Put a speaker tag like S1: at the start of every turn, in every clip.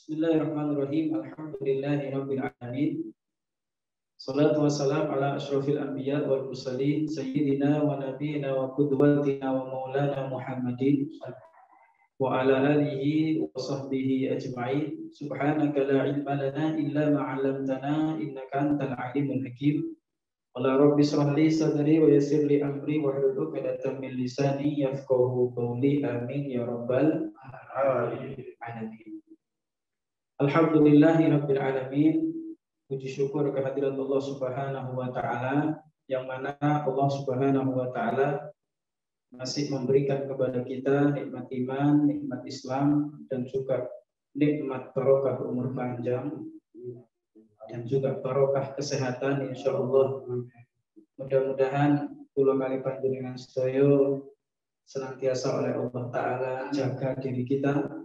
S1: Bismillahirrahmanirrahim. Alhamdulillahirabbil alamin. Salatu wassalam ala asyrofil anbiya wal mursalin sayyidina wa nabiyina wa qudwatina wa maulana Muhammadin wa ala alihi wa sahbihi ajma'in. Subhanaka la ilma lana illa ma 'allamtana innaka antal alimul hakim. Qala rabbi shrah li sadri wa yassir li amri wa hlul 'uqdatam min lisani yafqahu qawli. Amin ya rabbal alamin. Alhamdulillahirabbil alamin. Puji syukur kehadirat Allah Subhanahu wa taala, yang mana Allah Subhanahu wa taala masih memberikan kepada kita nikmat iman, nikmat Islam, dan juga nikmat barokah umur panjang dan juga barokah kesehatan insyaallah. Mudah-mudahan kula kali panjenengan sedaya senantiasa oleh Allah taala jaga diri kita,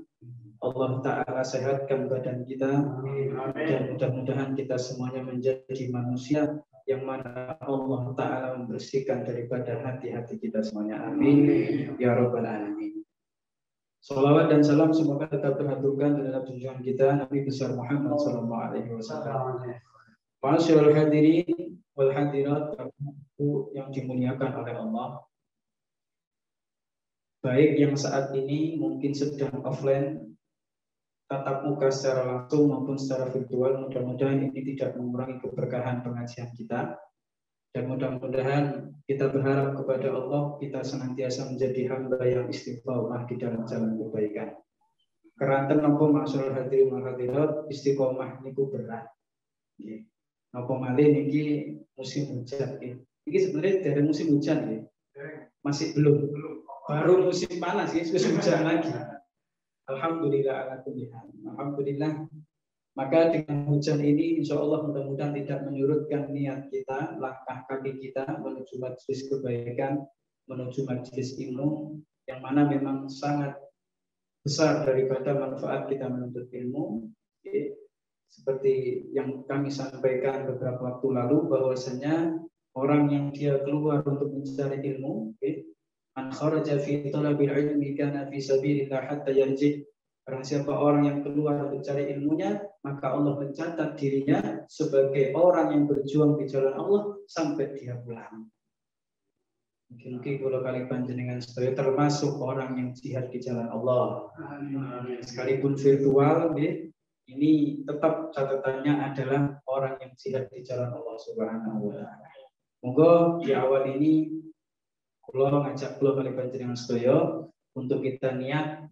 S1: Allah Ta'ala sehatkan badan kita, dan mudah-mudahan kita semuanya menjadi manusia yang mana Allah Ta'ala membersihkan daripada hati-hati kita semuanya. Amin ya rabbal alamin. Salawat dan salam semoga tetap terhaturkan terhadap junjungan kita Nabi besar Muhammad sallallahu alaihi wasallam. Ma'asyiral hadirin wal hadirat yang dimuliakan oleh Allah, baik yang saat ini mungkin sedang offline tatap muka secara langsung maupun secara virtual, mudah-mudahan ini tidak mengurangi keberkahan pengajian kita, dan mudah-mudahan kita berharap kepada Allah kita senantiasa menjadi hamba yang istiqomah di dalam jalan kebaikan. Keranten napa maksud hadirin wal hadirat, istiqomah niku berat. Nggih. Napa malih niki musim hujan nggih. Iki sebenarnya dari musim hujan nggih. Masih belum. Baru musim panas nggih, musim hujan lagi. Alhamdulillah ala kulli hal. Alhamdulillah. Maka dengan hujan ini insya Allah mudah-mudahan tidak menyurutkan niat kita, langkah kaki kita menuju majelis kebaikan, menuju majelis ilmu, yang mana memang sangat besar daripada manfaat kita menuntut ilmu. Seperti yang kami sampaikan beberapa waktu lalu, bahwasanya orang yang dia keluar untuk mencari ilmu, man kharaja fi talabil ilmi kana fi sabilillah hatta yarji. Barang siapa orang yang keluar mencari ilmunya, maka Allah mencatat dirinya sebagai orang yang berjuang di jalan Allah sampai dia pulang. Mungkin kalau kali panjenengan sedaya termasuk orang yang jihad di jalan Allah. Sekalipun virtual, ini tetap catatannya adalah orang yang jihad di jalan Allah Subhanahu wa taala. Moga di awal ini kula ngajak kula kali panjenengan sedaya untuk kita niat,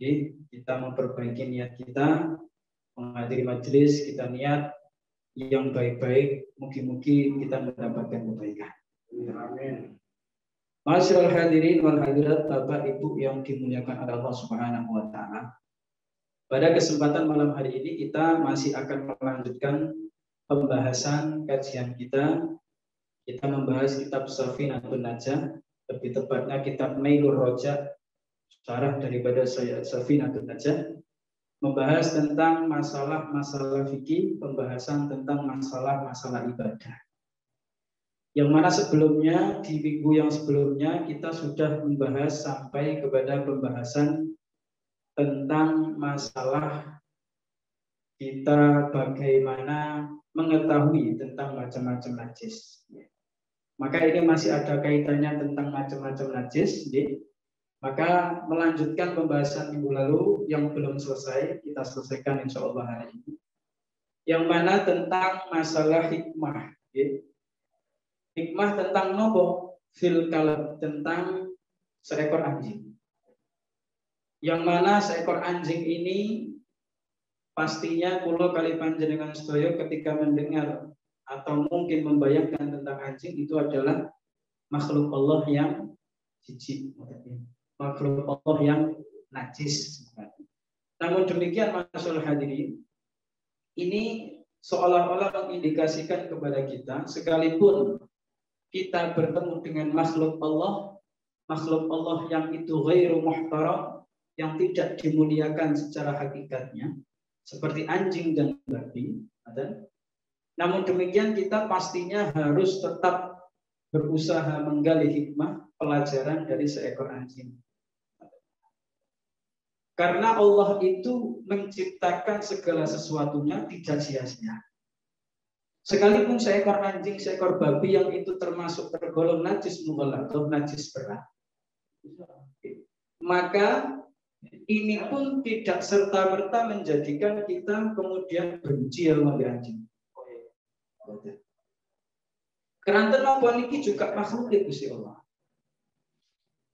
S1: kita memperbaiki niat kita menghadiri majelis, kita niat yang baik-baik, mugi-mugi kita mendapatkan kebaikan. Amin. Ma'asyiral hadirin wal hadirat, Bapak Ibu yang dimuliakan oleh Allah Subhanahu wa taala. Pada kesempatan malam hari ini kita masih akan melanjutkan pembahasan kajian kita. Kita membahas kitab Safinatun Najah, lebih tepatnya kitab Nailur Roja, syarah daripada Safinatun Najah, membahas tentang masalah-masalah fikih, pembahasan tentang masalah-masalah ibadah. Yang mana sebelumnya, di minggu yang sebelumnya kita sudah membahas sampai kepada pembahasan tentang masalah kita bagaimana mengetahui tentang macam-macam najis. Maka ini masih ada kaitannya tentang macam-macam najis. Maka melanjutkan pembahasan minggu lalu yang belum selesai, kita selesaikan insya Allah hari ini. Yang mana tentang masalah hikmah. Hikmah tentang nopo fil kalb, tentang seekor anjing. Yang mana seekor anjing ini pastinya kula kali panjenengan sedaya ketika mendengar atau mungkin membayangkan tentang anjing itu adalah makhluk Allah yang jijik, makhluk Allah yang najis. Namun demikian masyaallah hadirin, ini seolah-olah mengindikasikan kepada kita, sekalipun kita bertemu dengan makhluk Allah yang itu ghairu muhtaram, yang tidak dimuliakan secara hakikatnya, seperti anjing dan babi. Namun demikian kita pastinya harus tetap berusaha menggali hikmah pelajaran dari seekor anjing. Karena Allah itu menciptakan segala sesuatunya tidak sia-sia. Sekalipun seekor anjing, seekor babi yang itu termasuk tergolong najis mughalladh atau najis berat, maka ini pun tidak serta-merta menjadikan kita kemudian benci sama anjing. Karena napa niki juga makhluk Gusti Allah.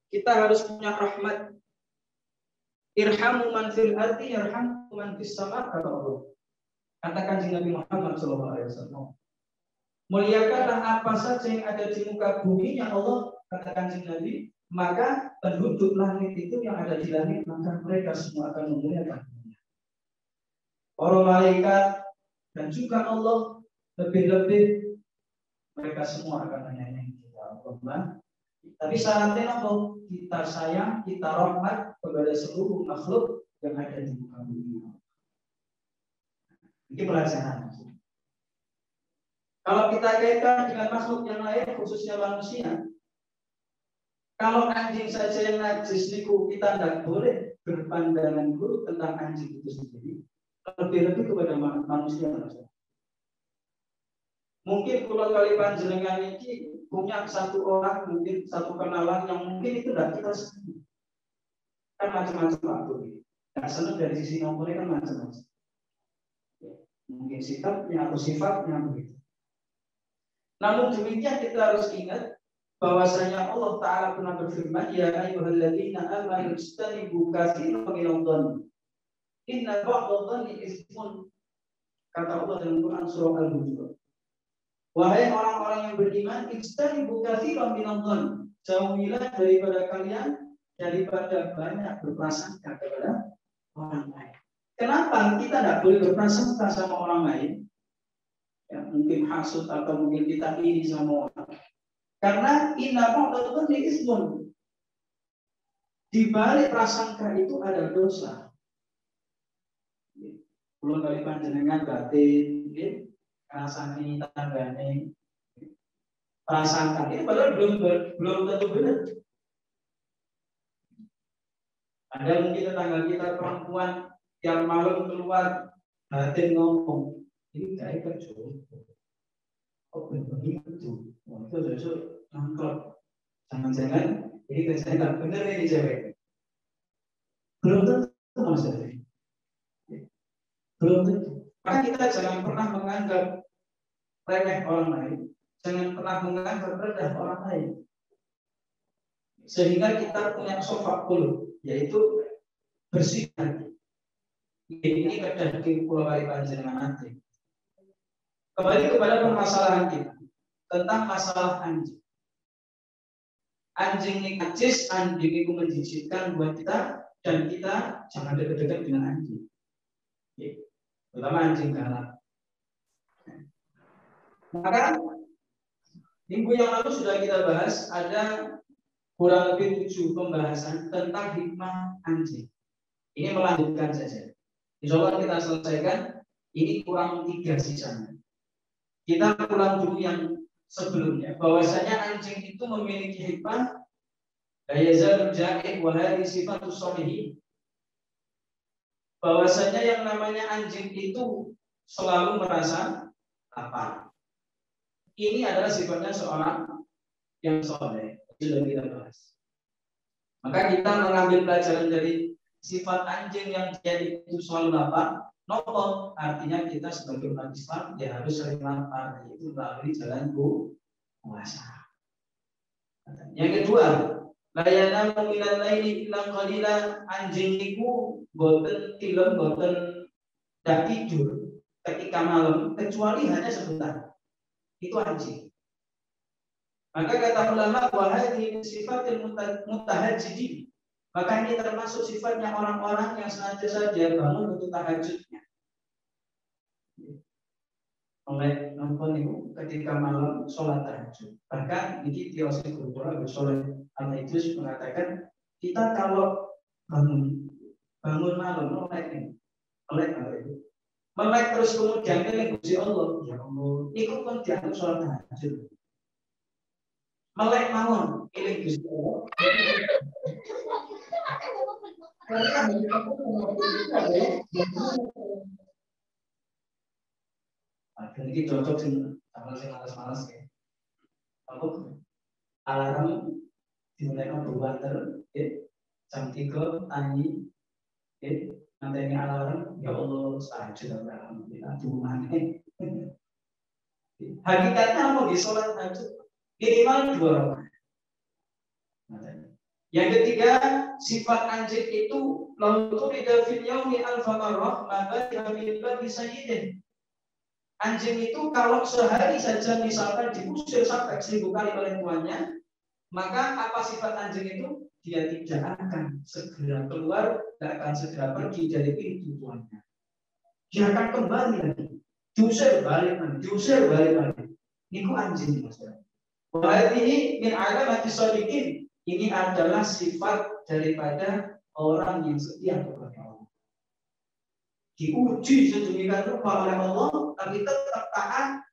S1: Kita harus punya rahmat. Irhamu man fil ardi yarhamku man fis sama, kata Allah. Katakan Nabi Muhammad SAW. Muliakanlah apa saja yang ada di muka bumi yang Allah, katakan Nabi, maka penduduk langit itu yang ada di langit, maka mereka semua akan memuliakan. Para malaikat dan juga Allah, lebih-lebih mereka semua akan menyayangi kita. Allah. Tapi syaratnya apa? Kita sayang, kita rahmat kepada seluruh makhluk yang ada di muka bumi. Ini pelajaran. Kalau kita kaitkan dengan makhluk yang lain, khususnya manusia, kalau anjing saja yang najis niku, kita tidak boleh berpandangan buruk tentang anjing itu sendiri, lebih-lebih kepada manusia. Mungkin kalau kali panjenengan ini punya satu orang, mungkin satu kenalan yang mungkin itu tidak kita sendiri. Kan macam-macam waktu ini. Tidak senang dari sisi nomornya kan macam-macam. Mungkin sikapnya atau sifatnya begitu. Namun demikian kita harus ingat bahwasanya Allah Ta'ala pernah berfirman, ya ayyuhalladzina amanu ijtanibu katsiran minadh dhanni inna ba'dadh dhanni itsmun, kata Allah dalam Quran surah Al-Hujurat. Wahai orang-orang yang beriman, ijtanibu katsiran minadh dhanni, jauhilah daripada kalian daripada banyak berprasangka kepada orang lain. Kenapa kita tidak boleh berprasangka sama orang lain? Ya, mungkin hasud atau mungkin kita iri sama orang. Karena inna ba'dadh dhanni itsmun. Di balik prasangka itu ada dosa. Belum kali panjenengan batin, rasani tanggane, prasangka ini padahal belum tentu benar. Ada mungkin tetangga kita perempuan yang malam keluar batin ngomong, ini kayak kerja. Oh begitu, itu justru nangkep. Jangan-jangan ini kerjanya nggak benar ini cewek. Belum tentu maksudnya. Belum tentu. Maka kita jangan pernah menganggap remeh orang lain, jangan pernah menganggap rendah orang lain. Sehingga kita punya sofak qulub, yaitu bersih hati. Ini kadang di pulau kali panjenengan nanti. Kembali kepada permasalahan kita tentang masalah anjing. Anjing ini najis, anjing itu menjijikkan buat kita, dan kita jangan dekat-dekat dengan anjing. Terutama anjing galak. Maka minggu yang lalu sudah kita bahas, ada kurang lebih 7 pembahasan tentang hikmah anjing. Ini melanjutkan saja. Insya Allah kita selesaikan. Ini kurang 3 sisanya. Kita ulang dulu yang sebelumnya. Bahwasanya anjing itu memiliki hikmah. La yazalul ja'in wa hadhihi sifatus shalihin. Bahwasanya yang namanya anjing itu selalu merasa lapar. Ini adalah sifatnya seorang yang soleh. Sudah kita bahas. Maka kita mengambil pelajaran dari sifat anjing yang dia itu selalu lapar. Nopo artinya kita sebagai umat Islam ya harus sering lapar, yaitu melalui jalan puasa. Yang kedua, layana minal laili illa qalila, anjing niku boten tilem boten dak tidur ketika malam kecuali hanya sebentar. Itu anjing. Maka kata ulama wahai sifatil mutahajjidin. Maka ini termasuk sifatnya orang-orang yang senantiasa dia bangun untuk tahajudnya. Oleh nonton itu ketika malam sholat tahajud. Bahkan ini teosis kultural bersoleh al-Idris mengatakan kita kalau bangun malam melek terus kemudian ini Gusti Allah, ya Allah, itu pun dianggap sholat tahajud. Melek mawon ini Gusti Allah. Ini cocok sih, kalau saya malas-malas ya. Kalau alarm dimulaikan berwater, jam 3 tani, nanti ini alarm, ya Allah saja alhamdulillah Tuhan. Hakikatnya mau di sholat tahajud minimal 2 rakaat. Yang ketiga, sifat anjing itu lalu turida fil yaumi alfa marrah maka min babi sayyidin. Anjing itu kalau sehari saja misalkan diusir sampai 1000 kali oleh tuannya, maka apa sifat anjing itu? Dia tidak akan segera keluar, tidak akan segera pergi dari pintu tuannya. Dia akan kembali lagi, diusir balik lagi, diusir balik lagi. Ini anjing maksudnya. Wah ini min alamati shodiqin. Ini adalah sifat daripada orang yang setia kepada Allah. Diuji sedemikian rupa oleh Allah, tapi tetap taat,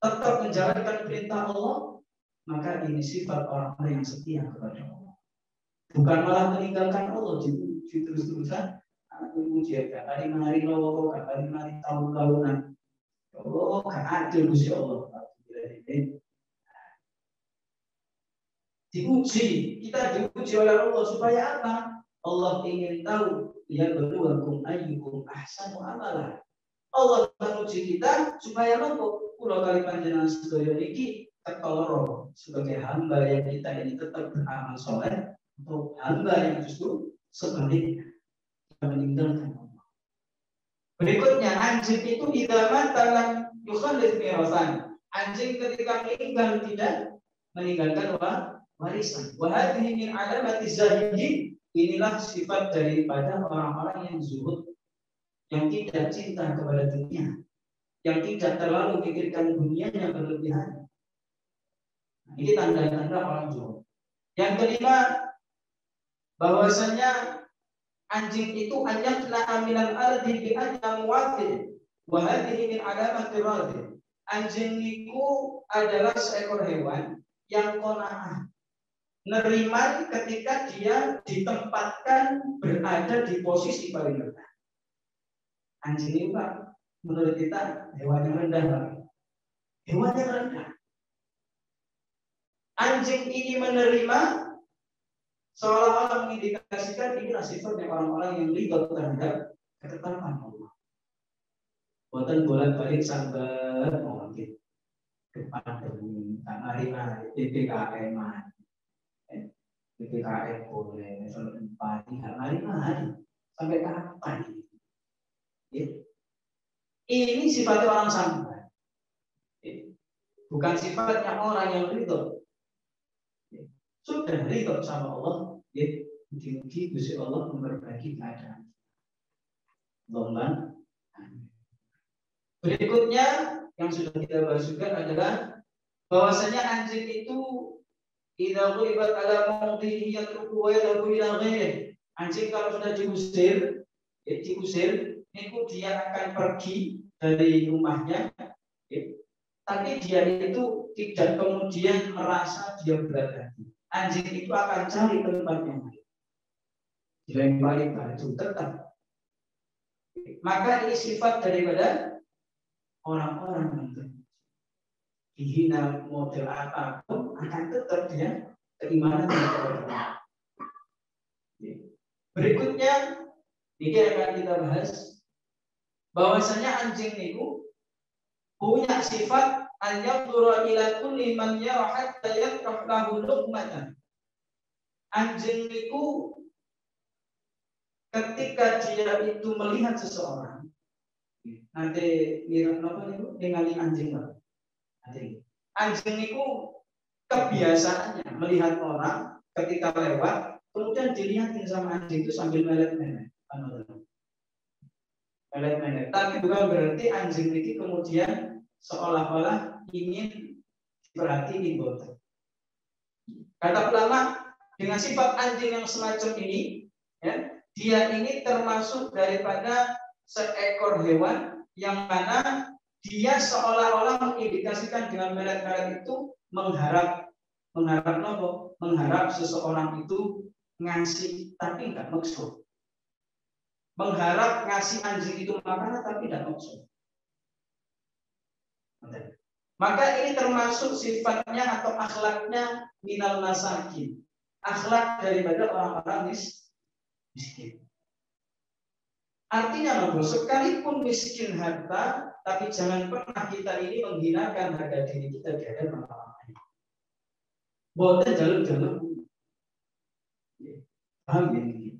S1: tetap menjalankan perintah Allah, maka ini sifat orang-orang yang setia kepada Allah. Bukan malah meninggalkan Allah, diuji terus-terusan. Aku uji ya, hari-hari Allah, hari-hari tahun-tahunan. Allah kan adil Gusti Allah. Diuji, kita diuji oleh Allah supaya apa? Allah ingin tahu ya berluakum ayyukum ahsanu amala. Allah menguji kita supaya nopo kula kali panjenengan sedaya iki ketoloro sebagai hamba yang kita ini tetap beramal soleh atau hamba yang justru sebaliknya meninggalkan Allah. Berikutnya anjing itu idaman dalam yukhalif mirasan. Anjing ketika meninggal tidak meninggalkan warisan. Wahadihi min alamati zahidin. Inilah sifat daripada orang-orang yang zuhud, yang tidak cinta kepada dunia, yang tidak terlalu memikirkan dunia yang berlebihan. Nah, ini tanda-tanda orang zuhud. Yang kelima, bahwasanya anjing itu hanya aminal ardi bi annam waqi. Wahadihi min alamati radhi. Anjing itu adalah seekor hewan yang qanaah, nerima ketika dia ditempatkan berada di posisi paling rendah. Anjing ini Pak, menurut kita hewan yang rendah. Hewan yang rendah. Anjing ini menerima seolah-olah mengindikasikan inilah sifatnya orang-orang yang ridho terhadap ketetapan Allah. Buatan bolak-balik sabar mungkin depan demi hari-hari PPKM. PPKM boleh level 4 hari-hari sampai kapan? Ini sifatnya orang sabar. Bukan sifatnya orang yang ridho. Sudah ridho sama Allah, mugi-mugi Gusti Allah memperbaiki keadaan. Allahumma. Berikutnya yang sudah kita bahas juga adalah bahwasanya anjing itu idza ghalibat ala mawdihi yatruku wa yadhabu ila ghairihi. Anjing kalau sudah diusir, itu dia akan pergi dari rumahnya, tapi dia itu tidak kemudian merasa dia berat hati. Anjing itu akan cari tempat yang lain. Dilempari batu tetap. Maka ini sifat daripada orang-orang yang dihina model apapun akan tetap dia keimanan kepada Allah. Berikutnya ini akan kita bahas bahwasanya anjing itu punya sifat an-yanzura ila kulli man yara hatta yakrah lahu luqmatan. Anjing itu ketika dia itu melihat seseorang, nanti mirip apa itu ningali anjing apa? Anjing itu kebiasaannya melihat orang ketika lewat, kemudian dilihatin sama anjing itu sambil melet-melet. Melet-melet. Tapi bukan berarti anjing ini kemudian seolah-olah ingin diperhatiin boten. Kata ulama, dengan sifat anjing yang semacam ini, dia ini termasuk daripada seekor hewan yang mana dia seolah-olah mengindikasikan dengan melet-melet itu mengharap seseorang itu ngasih, tapi enggak maksud. mengharap ngasih anjing itu makanan tapi tidak maksud. Maka ini termasuk sifatnya atau akhlaknya minal masakin, akhlak daripada orang-orang miskin. Artinya apa? Sekalipun miskin harta, tapi jangan pernah kita ini menghinakan harga diri kita di hadapan orang lain. Boleh jalur-jalur. Paham ini?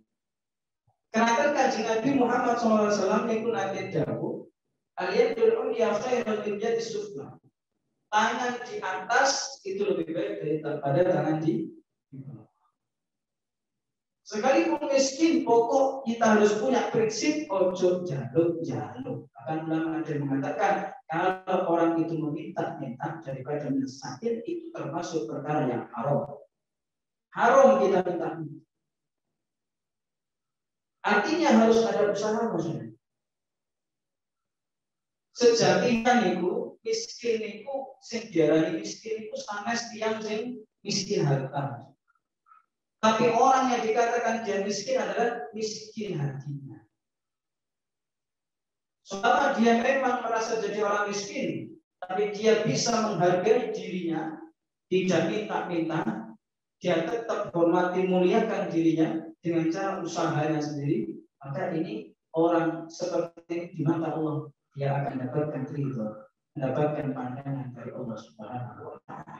S1: Karena Kanjeng Nabi Muhammad SAW itu nanti dawuh, aliyadul ulya khairun min yadi sufla. Tangan di atas itu lebih baik daripada tangan di bawah. Sekalipun miskin, pokok kita harus punya prinsip ojo jaluk-jaluk. Akan ulama ada yang mengatakan kalau orang itu meminta-minta daripada mensakin, itu termasuk perkara yang haram. Haram kita minta. Artinya harus ada usaha, maksudnya. Sejatinya niku miskin niku sing diarani miskin niku sanes tiyang sing miskin harta. Tapi orang yang dikatakan dia miskin adalah miskin hatinya. Selama dia memang merasa jadi orang miskin, tapi dia bisa menghargai dirinya, tidak minta-minta, dia tetap hormati muliakan dirinya dengan cara usahanya sendiri, maka ini orang seperti ini di mata Allah. Dia akan mendapatkan ridho, mendapatkan pandangan dari Allah Subhanahu wa Ta'ala.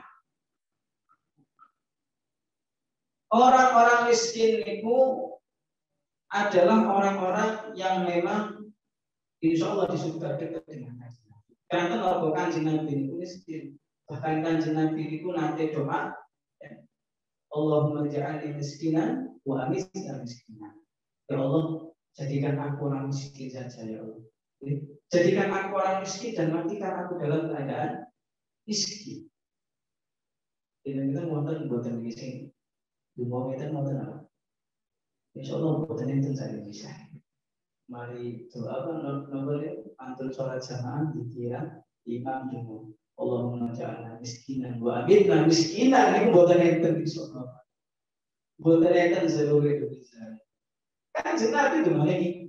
S1: Orang-orang miskin itu adalah orang-orang yang memang insya Allah disuka dekat dengan Nabi. Karena kalau Kanjeng Nabi itu miskin, bahkan Kanjeng Nabi itu nanti doa, Allahumma ja'alni miskinan wa amisna miskinan. Ya Allah, jadikan aku orang miskin saja ya Allah. Jadikan aku orang miskin dan matikan aku dalam keadaan miskin. Dan kita mohon buatan di sini. Dumau kita mohon apa? Insya Allah buatan itu saya bisa. Mari doa apa? Nomornya antur sholat jamaah dikira imam dumau. Allahumma ja'alna miskinan wa amitna miskinan. Ini buatan itu bisa. Buatan itu seluruh Indonesia. Kan Nabi dumau ini.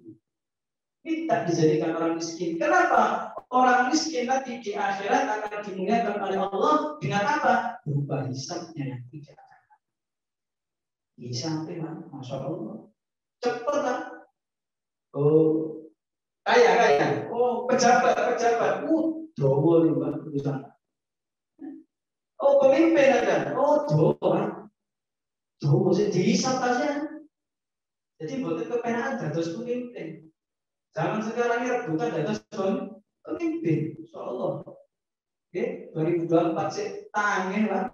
S1: Tidak dijadikan orang miskin. Kenapa? Orang miskin nanti di akhirat akan dimuliakan oleh Allah dengan apa? Berupa hisabnya yang tidak akan. Hisabnya, masya Allah. Cepat lah. Oh, kaya. Oh, pejabat. Doa juga bisa. Oh, pemimpin ada. Oh, doa. Dihisab saja. Jadi buat kepenaan dados pemimpin. Zaman sekarang ini rebutan dados pemimpin, insyaallah. Oke, 2024 sih tangen lah.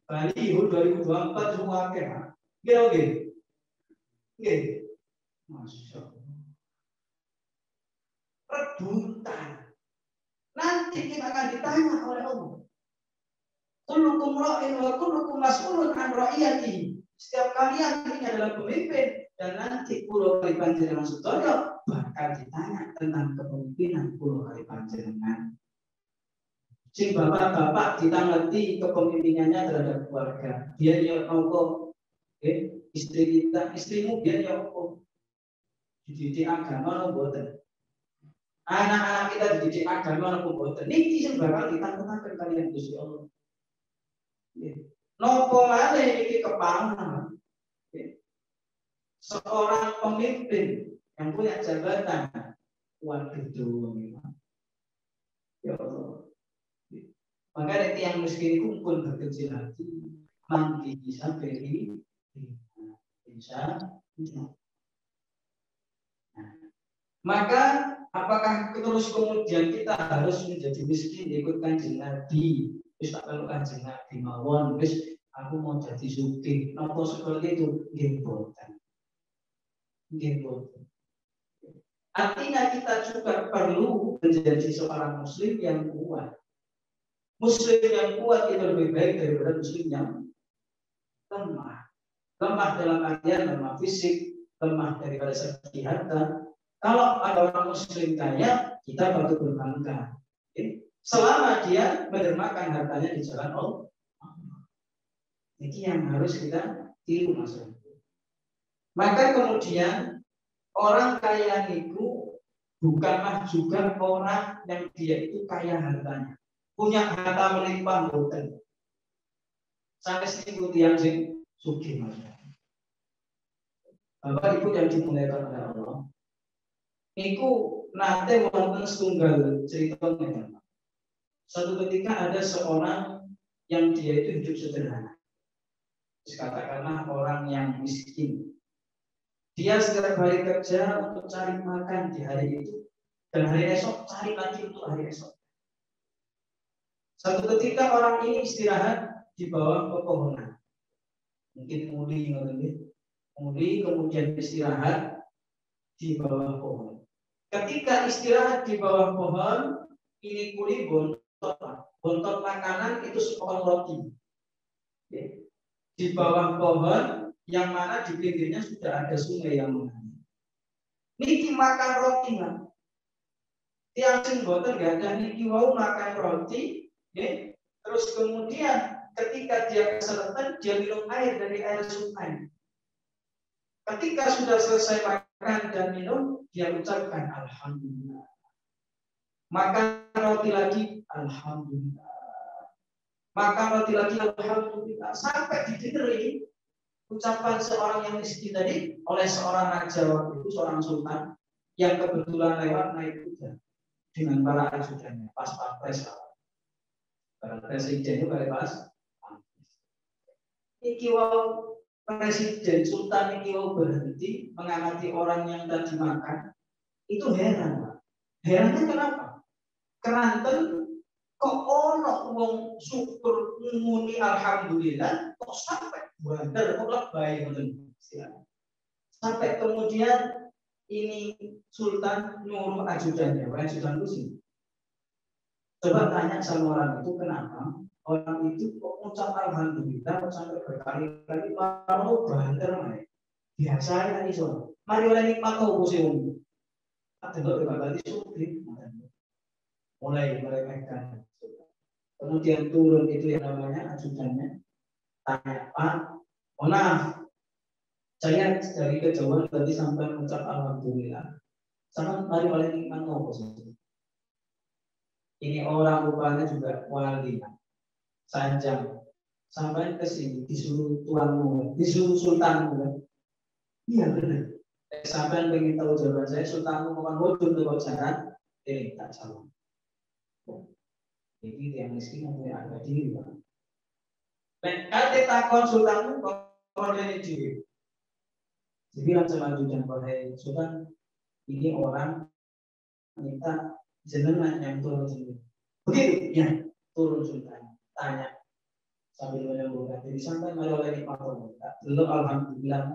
S1: Bali 2024 semua akeh. Oke. Masya Allah. Rebutan. Nanti kita akan ditanya oleh Allah. Kullukum ra'in wa kullukum mas'ulun an ra'iyatihi. Setiap kalian ini adalah pemimpin dan nanti pulau kali panjenengan sedaya bakal ditanya tentang kepemimpinan pulau kali panjenengan. Sing bapak-bapak kita ngerti kepemimpinannya terhadap keluarga. Biar ya Allah, istri kita, istrimu biar ya Allah. Dididik agama no boten. Anak-anak kita dididik agama no boten. Niki sing bakal ditangkap kalian Gusti Allah. Nopo malih iki kepala. Seorang pemimpin yang punya jabatan, waduh, ya Allah. Maka dari yang miskin itu pun berkecil hati, mandi bisa beri, bisa. Maka apakah terus kemudian kita harus menjadi miskin ikut Kanjeng Nabi? Terus tak perlu Kanjeng Nabi mawon, terus aku mau jadi sugih. Napa seperti itu? Nggih boten. Artinya kita juga perlu menjadi seorang muslim yang kuat. Muslim yang kuat itu lebih baik daripada muslim yang lemah. Lemah dalam artian lemah fisik, lemah daripada segi harta. Kalau ada orang muslim kaya, kita patut berbangga. Selama dia mendermakan hartanya di jalan Allah. Ini yang harus kita tiru, Mas. Maka kemudian Orang kaya niku bukanlah juga orang yang dia itu kaya hartanya, punya harta melimpah boten. Sampai seribu tiang sing sugih. Bapak Ibu yang dimuliakan oleh Allah, niku nate wonten setunggal ceritanya. Suatu ketika ada seorang yang dia itu hidup sederhana. Katakanlah orang yang miskin. Dia setiap hari kerja untuk cari makan di hari itu, dan hari esok cari lagi untuk hari esok. Suatu ketika orang ini istirahat di bawah pepohonan. Mungkin muli kemudian istirahat di bawah pohon. Ketika istirahat di bawah pohon, ini kuli bontot makanan itu sepotong roti. Di bawah pohon yang mana di pinggirnya sudah ada sungai yang mengalir. Niki makan roti nggak? Tiang sing boten nggak ada niki wau makan roti, ya. Terus kemudian ketika dia keseretan, dia minum air dari air sungai. Ketika sudah selesai makan dan minum, dia ucapkan alhamdulillah. Makan roti lagi, alhamdulillah. Makan roti lagi, alhamdulillah. Sampai didengeri ucapan seorang yang miskin tadi oleh seorang raja waktu itu, seorang sultan yang kebetulan lewat naik kuda dengan para ajudannya, pas pampres. Para presiden itu pas. Iki wau presiden sultan iki wau berhenti mengamati orang yang tadi makan, itu heran, Pak. Herannya kenapa? Keranten kok ono wong syukur muni alhamdulillah kok sampai bandar kok lebay ngoten. Sampai kemudian ini sultan nyuruh ajudannya, ajudan itu sih. Coba tanya sama orang itu kenapa orang itu kok ucap alhamdulillah kok sampai berkali-kali mau bandar mana? Biasa ya iso. Mari oleh nikmat kau museum. Ada berkali sugih. Mulai meremehkan. Kemudian turun itu yang namanya ajudannya. Tanya, Pak, maaf, saya dari kejauhan tadi sampai mengucap alhamdulillah. Sama mari oleh nikmat kau museum. Ini orang rupanya juga wali, sanjang. Sampai ke sini disuruh tuanmu, disuruh sultanmu. Iya benar. Sampai pengen tahu jawaban saya, sultanmu bukan wujud atau jalan, tak salah. Jadi yang miskin punya harga diri, Pak. Dan ada takon sultanmu kalau dari diri. Jadi langsung lanjutkan oleh sultan, ini orang minta jenengan yang turun sini. Begitu, ya turun sultan. Tanya sambil menyambungkan diri sampai oleh nikmat Allah. Belum alhamdulillah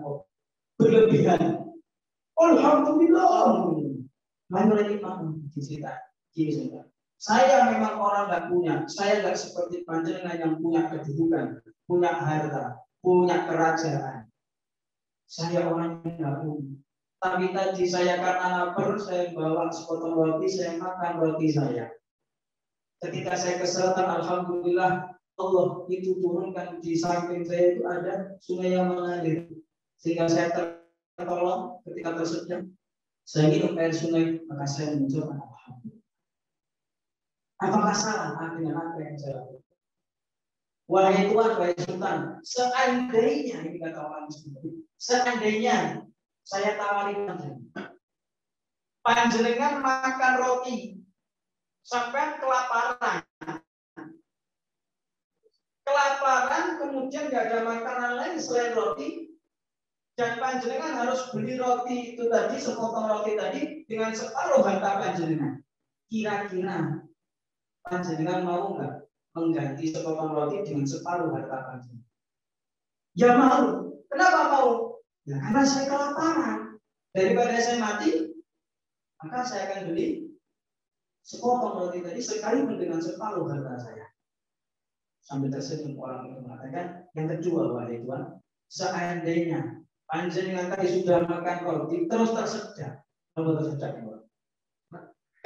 S1: berlebihan. Alhamdulillah. Oleh nikmat dicerita. Gini sultan. Saya memang orang nggak punya. Saya nggak seperti panjenengan yang punya kedudukan, punya harta, punya kerajaan. Saya orang yang nggak punya. Tapi tadi saya karena lapar, saya bawa sepotong roti, saya makan roti saya. Ketika saya keselatan, alhamdulillah Allah itu turunkan di samping saya itu ada sungai yang mengalir, sehingga saya tertolong ketika tersedia. Saya minum air sungai, maka saya mengucapkan alhamdulillah. Apakah salah dengan apa yang saya lakukan? Wahai Tuhan, wahai Sultan, seandainya ini kata orang Muslim, seandainya saya tawari panjenengan makan roti sampai kelaparan, kemudian nggak ada makanan lain selain roti, dan panjenengan harus beli roti itu tadi, sepotong roti tadi dengan separuh harta panjenengan. Kira-kira panjenengan mau nggak mengganti sepotong roti dengan separuh harta panjenengan? Ya mau. Kenapa mau? Ya karena saya kelaparan. Daripada saya mati, maka saya akan beli sepotong roti tadi sekalipun dengan separuh harta saya. Sambil tersenyum orang itu mengatakan, yang kedua, wahai Tuhan, seandainya panjenengan tadi sudah makan roti terus tersedak, apa tersedak?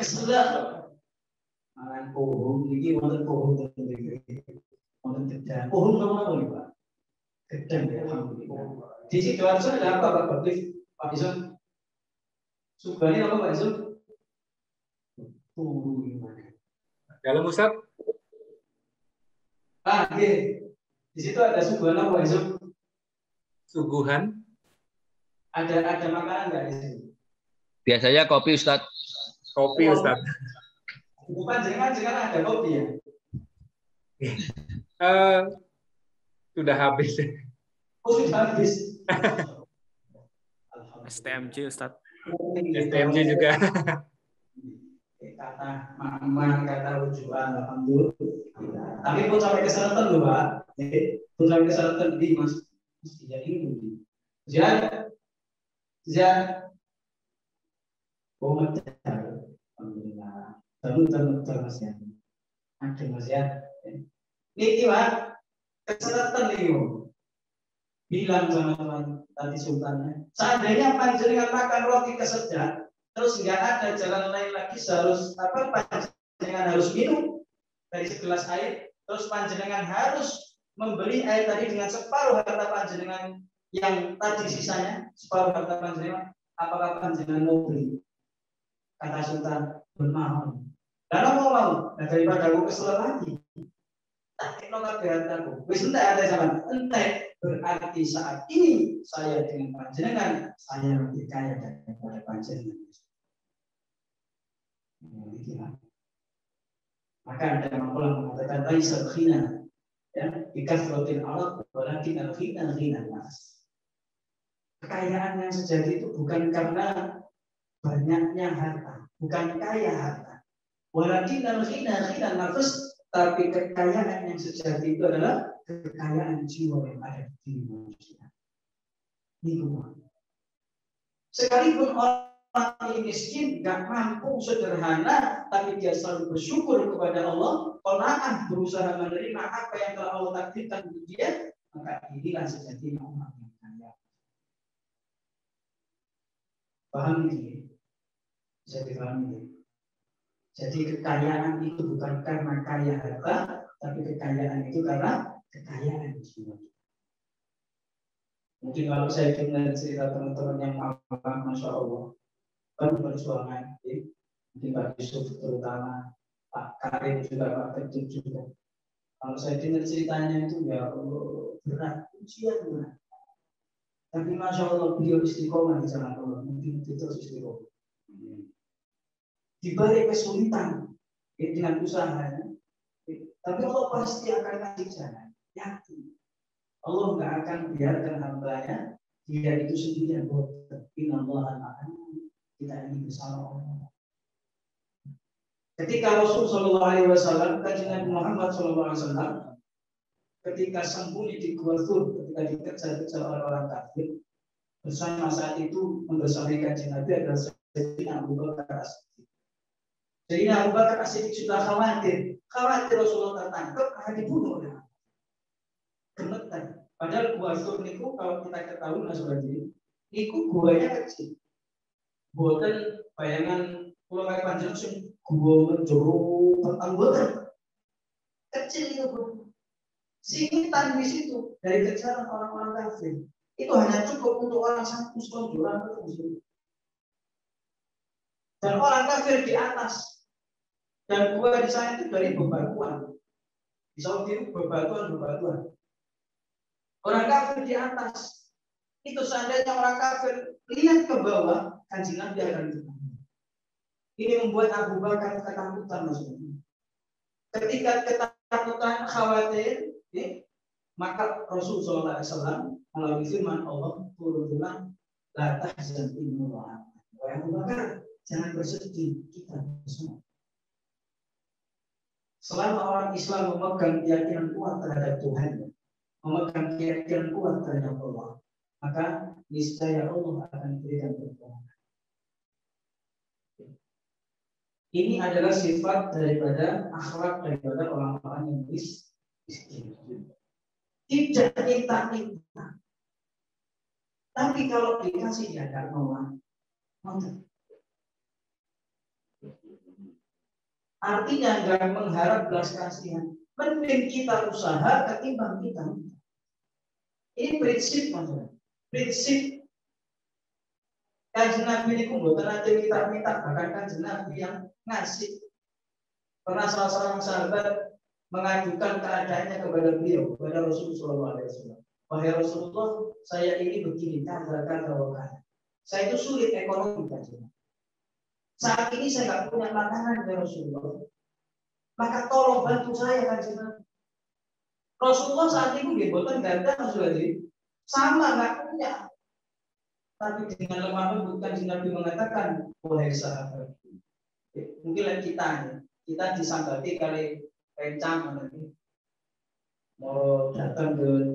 S1: Kesedak. Mangan pohon, ini wonten pohon tertentu, wonten gedang. Pohon apa nih Pak? Gedang ya, alhamdulillah. Di Sidoarjo ada apa Pak Baptis? Pak Bison? Subhan apa Pak Zul? Turu gimana?
S2: Dalam Ustaz?
S1: Oke. Di situ ada subhan apa Pak Zul?
S2: Suguhan.
S1: Ada makanan nggak di situ?
S3: Biasanya kopi Ustaz.
S2: Kopi Ustaz.
S1: Bukan jangan ada kopi ya?
S2: Sudah habis.
S1: Oh, sudah habis.
S4: STMJ Ustaz.
S2: STMJ juga.
S1: Kata mama, kata rujukan, alhamdulillah. Tapi pun sampai ke selatan loh Pak. Pun sampai ke selatan di Mas. Mesti ini. Zian. Oh, alhamdulillah. Betul Mas ya. Ada Mas ya. Ini Pak, keselatan nih bilang sama teman tadi sultannya, seandainya panjenengan makan roti kesedak, terus nggak ada jalan lain lagi, panjenengan harus minum dari segelas air, terus panjenengan harus membeli air tadi dengan separuh harta panjenengan yang tadi sisanya, separuh harta panjenengan, apakah panjenengan mau beli? Kata sultan, bermau. Karena mau, nah daripada aku kesel lagi. Tak kenal keberatan aku. Wis entek ada zaman. Entek berarti saat ini saya dengan panjenengan saya lebih kaya daripada panjenengan. Maka ada makulah mengatakan laisa khina ya ikasratil arab walakin al-khina nas. Kekayaan yang sejati itu bukan karena banyaknya harta, bukan kaya harta. Walakin al-khina nafs. Tapi kekayaan yang sejati itu adalah kekayaan jiwa yang ada di diri manusia. Sekalipun orang ini miskin, gak mampu sederhana, tapi dia selalu bersyukur kepada Allah, qanaah berusaha menerima apa yang telah Allah takdirkan untuk dia, maka inilah sejatinya orang yang kaya. Paham ini? Bisa dipahami? Jadi kekayaan itu bukan karena kaya harta, tapi kekayaan itu karena kekayaan jiwa. Mungkin kalau saya dengar cerita teman-teman yang awam, Masya Allah, kan perjuangan, mungkin Pak Yusuf terutama, Pak Karim juga, Pak Kecil juga. Kalau saya dengar ceritanya itu ya Allah, berat, ujian berat. Tapi Masya Allah beliau istiqomah di jalan Allah, mungkin itu terus istiqomah. Di balik kesulitan dengan usahanya, tapi Allah pasti akan kasih jalan. Yakin. Allah nggak akan biarkan hambanya dia itu sendirian bodoh. Innallaha ma'ana, kita ini bersama Allah. Ketika Rasul Shallallahu Alaihi Wasallam, kajian Nabi Muhammad Shallallahu Alaihi Wasallam, ketika sembunyi di Gua Thur, ketika dikejar-kejar orang-orang kafir, bersama saat itu membersamai kajian Nabi adalah Sayyidina Abu Bakar As-Siddiq. Sayyidina Abu Bakar As-Siddiq sudah khawatir Rasulullah tertangkap akan dibunuh oleh Allah. Gemetar. Padahal Gua Thur niku kalau kita ketahui Mas Badi, niku guanya kecil. Boten bayangan pulau kayak panjang sing gua menjuru pertanggungan kecil itu bro. Singitan di situ dari kejaran orang-orang kafir itu hanya cukup untuk orang 100 orang itu. Dan orang kafir di atas dan gua di sana itu dari bebatuan. Di Saudi itu bebatuan. Orang kafir di atas itu seandainya orang kafir lihat ke bawah, Kanjeng Nabi akan ditangkap. Ini membuat Abu Bakar ketakutan maksudnya. Ketika ketakutan, khawatir, maka Rasul Sallallahu Alaihi Wasallam melalui firman Allah turunlah la tahzan innallah. Wahai Abu Bakar, jangan bersedih, kita bersama. Selama orang Islam memegang keyakinan kuat terhadap Tuhan, memegang keyakinan kuat terhadap Allah, maka niscaya Allah akan berikan pertolongan. Ini adalah sifat daripada akhlak daripada orang-orang yang miskin. Tidak minta-minta. Tapi kalau dikasih dia tidak mau. Artinya jangan mengharap belas kasihan. Mending kita usaha ketimbang kita. Ini prinsip maksudnya. Prinsip Kanjeng Nabi ini mboten ate minta-minta, bahkan Kanjeng Nabi yang ngasih. Pernah salah seorang sahabat mengajukan keadaannya kepada beliau, kepada Rasulullah SAW. Wahai Rasulullah, saya ini begini, katakan tawakan. Saya itu sulit ekonomi, Kanjeng. Saat ini saya nggak punya makanan ya Rasulullah. Maka tolong bantu saya, Kanjeng Nabi. Rasulullah saat itu mboten ganda Rasulullah. Sama nggak punya. Tapi dengan lemah lembut Kanjeng Nabi mengatakan, wahai sahabat, mungkin kita disambati kali rencang nanti mau datang ke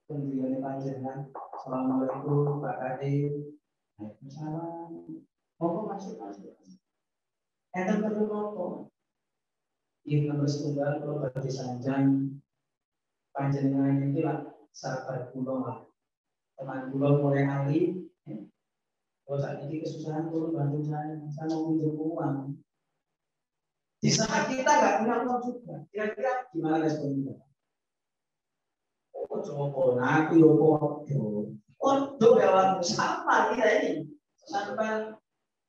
S1: pembelian panjenengan. Assalamualaikum Pak Kadi. Waalaikumsalam. Mau masuk. Enten perlu apa? Ini nomor tunggal kalau berarti sanjang panjenengan itu lah sahabat kula lah. Teman kula mulai ahli. Kalau saat ini kesusahan kula bantu saya mau pinjam uang. Di saat kita nggak punya uang juga, kira-kira gimana respon kita? Oh, coba aku ya sama kita ini sampai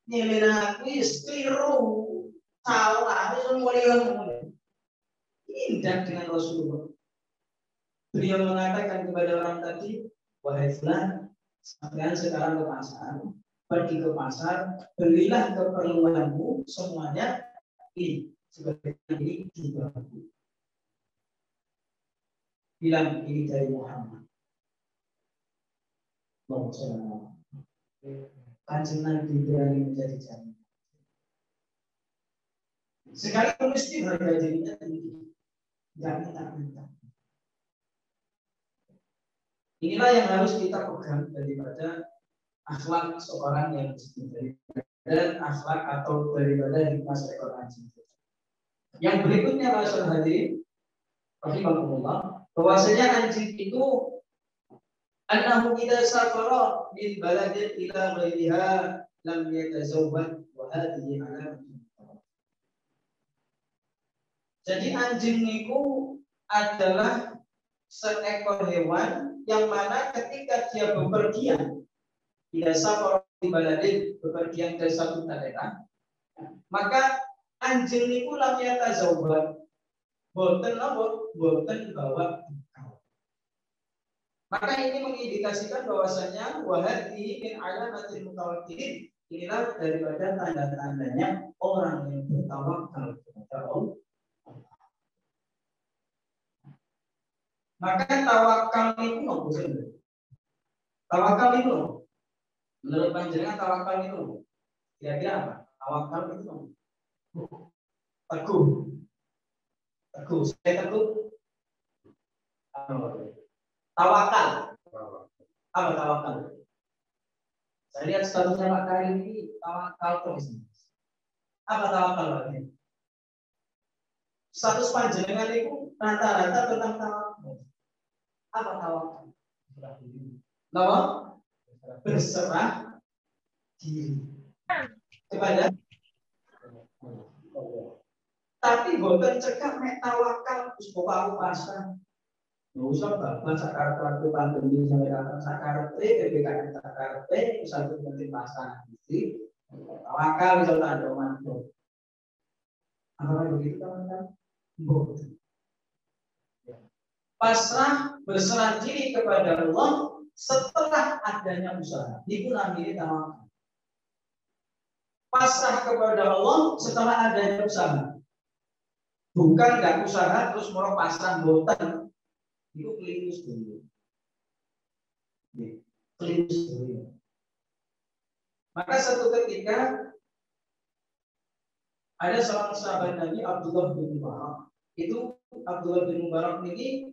S1: nyelin aku keliru salah itu mulai indah dengan Rasulullah. Beliau mengatakan kepada orang tadi, wahai fulan, sampean sekarang ke pasar, pergi ke pasar, belilah keperluanmu semuanya ini sebagai ini juga. Bilang ini dari Muhammad. Kanjeng Nabi berani menjadi jaminan. Sekalipun mesti harga dirinya tinggi, jangan minta. Inilah yang harus kita pegang daripada akhlak seorang yang mencintai dan akhlak atau daripada hikmah seorang cinta. Yang berikutnya Rasul hadirin, rahimahullah, bahwasanya anjing itu annahu idza safara min baladin ila ghairiha lam yatazawwaj wa hadhihi alamatun. Jadi anjing itu adalah seekor hewan yang mana ketika dia bepergian safara min baladin, bepergian dari satu daerah, maka anjing itu lam yatazawwaj, boten bawa bekal. Maka ini mengindikasikan bahwasanya wahadi min alamatil mutawakkilin, inilah daripada tanda-tandanya orang yang bertawakal kepada Allah. Maka tawakal itu apa sih? Tawakal itu menurut panjenengan tawakal itu kira-kira apa? Tawakal itu teguh. Saya teguh. Tawakal. Apa tawakal? Saya lihat statusnya Pak Karim ini tawakal terus. Apa tawakal lagi? Status panjenengan itu rata-rata tentang tawakal. Apa tawakal? Nama? Berserah diri kepada. Tapi boten cekak mek tawakal terus bapak pasrah. Nggak usah bapak sakar-sakar pandemi sampai datang sakar PPKM sakar satu penting pasrah istri tawakal bisa tak ada mantu. Apa begitu teman-teman? Boten. Pasrah berserah diri kepada Allah setelah adanya usaha. Itu namanya tawakal. Pasrah kepada Allah setelah adanya usaha. Bukan nggak usaha terus mau pasrah boten. Itu keliru dulu. Keliru dulu. Maka satu ketika ada seorang sahabat Nabi Abdullah bin Mubarak. Itu Abdullah bin Mubarak ini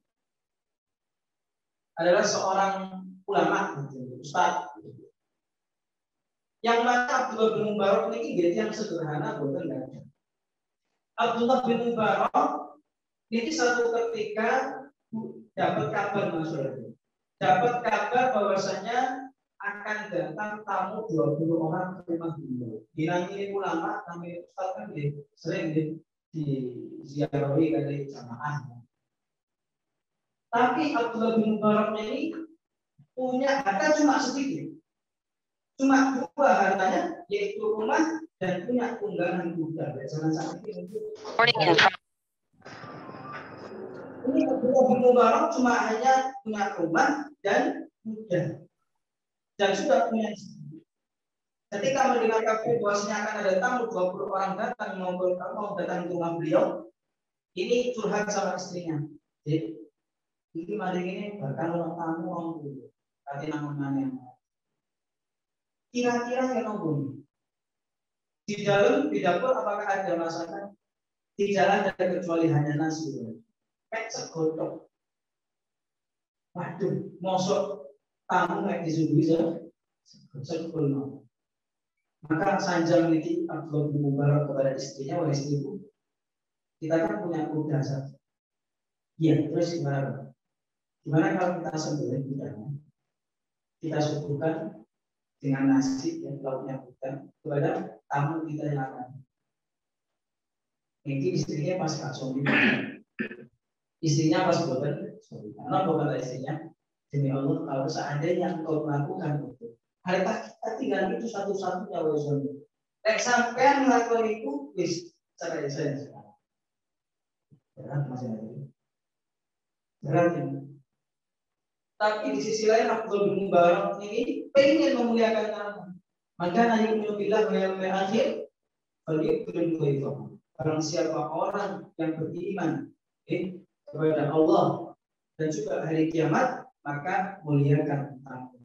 S1: adalah seorang ulama, ustaz. Yang mana Abdullah bin Mubarak ini gaji yang sederhana, bukan enggak. Abdullah bin Mubarak ini satu ketika dapat kabar masyarakat. Dapat kabar bahwasanya akan datang tamu 20 orang ke rumah beliau. Dinamai ulama, namanya ustaz kan sering diziarahi dari jamaah. Tapi Abdullah bin Mubarak ini punya harta cuma sedikit. Cuma dua hartanya, yaitu rumah dan punya tunggangan kuda. Jangan sampai itu. Ini Abdullah bin Mubarak cuma hanya punya rumah dan kuda dan sudah punya istri. Ketika mendengar kabar bahwasanya akan ada tamu 20 orang datang mau datang ke rumah beliau, ini curhat sama istrinya. Jadi ini maling ini bakal tamu orang dulu. Tapi namanya kira-kira yang nunggu di dalam di dapur apakah ada masakan? Tidak ada kecuali hanya nasi. Kayak segodok. Waduh, mosok tamu kayak disuguhi segodok. Maka sanjang ini Abdullah bin Mubarak kepada istrinya, wahai istriku, kita kan punya kuda saja. Iya, terus gimana? Gimana kalau kita sembelih kudanya? Kita suguhkan dengan nasi yang lauknya kuda kepada tamu kita yang akan. Ini istrinya pas kacau gitu. Istrinya pas boten, karena bukan istrinya. Demi Allah, kalau seandainya engkau melakukan itu, harta kita tinggal itu satu-satunya wajib. Sampai melakukan itu, wis cerai saya sekarang. Berat masih ada. Berat ini. Tapi di sisi lain Abdul bin Mubarak ini pengen memuliakan nama. Maka nabi bilang yang akhir, kalau belum itu. Barang siapa orang yang beriman kepada Allah dan juga hari kiamat, maka muliakan tamu.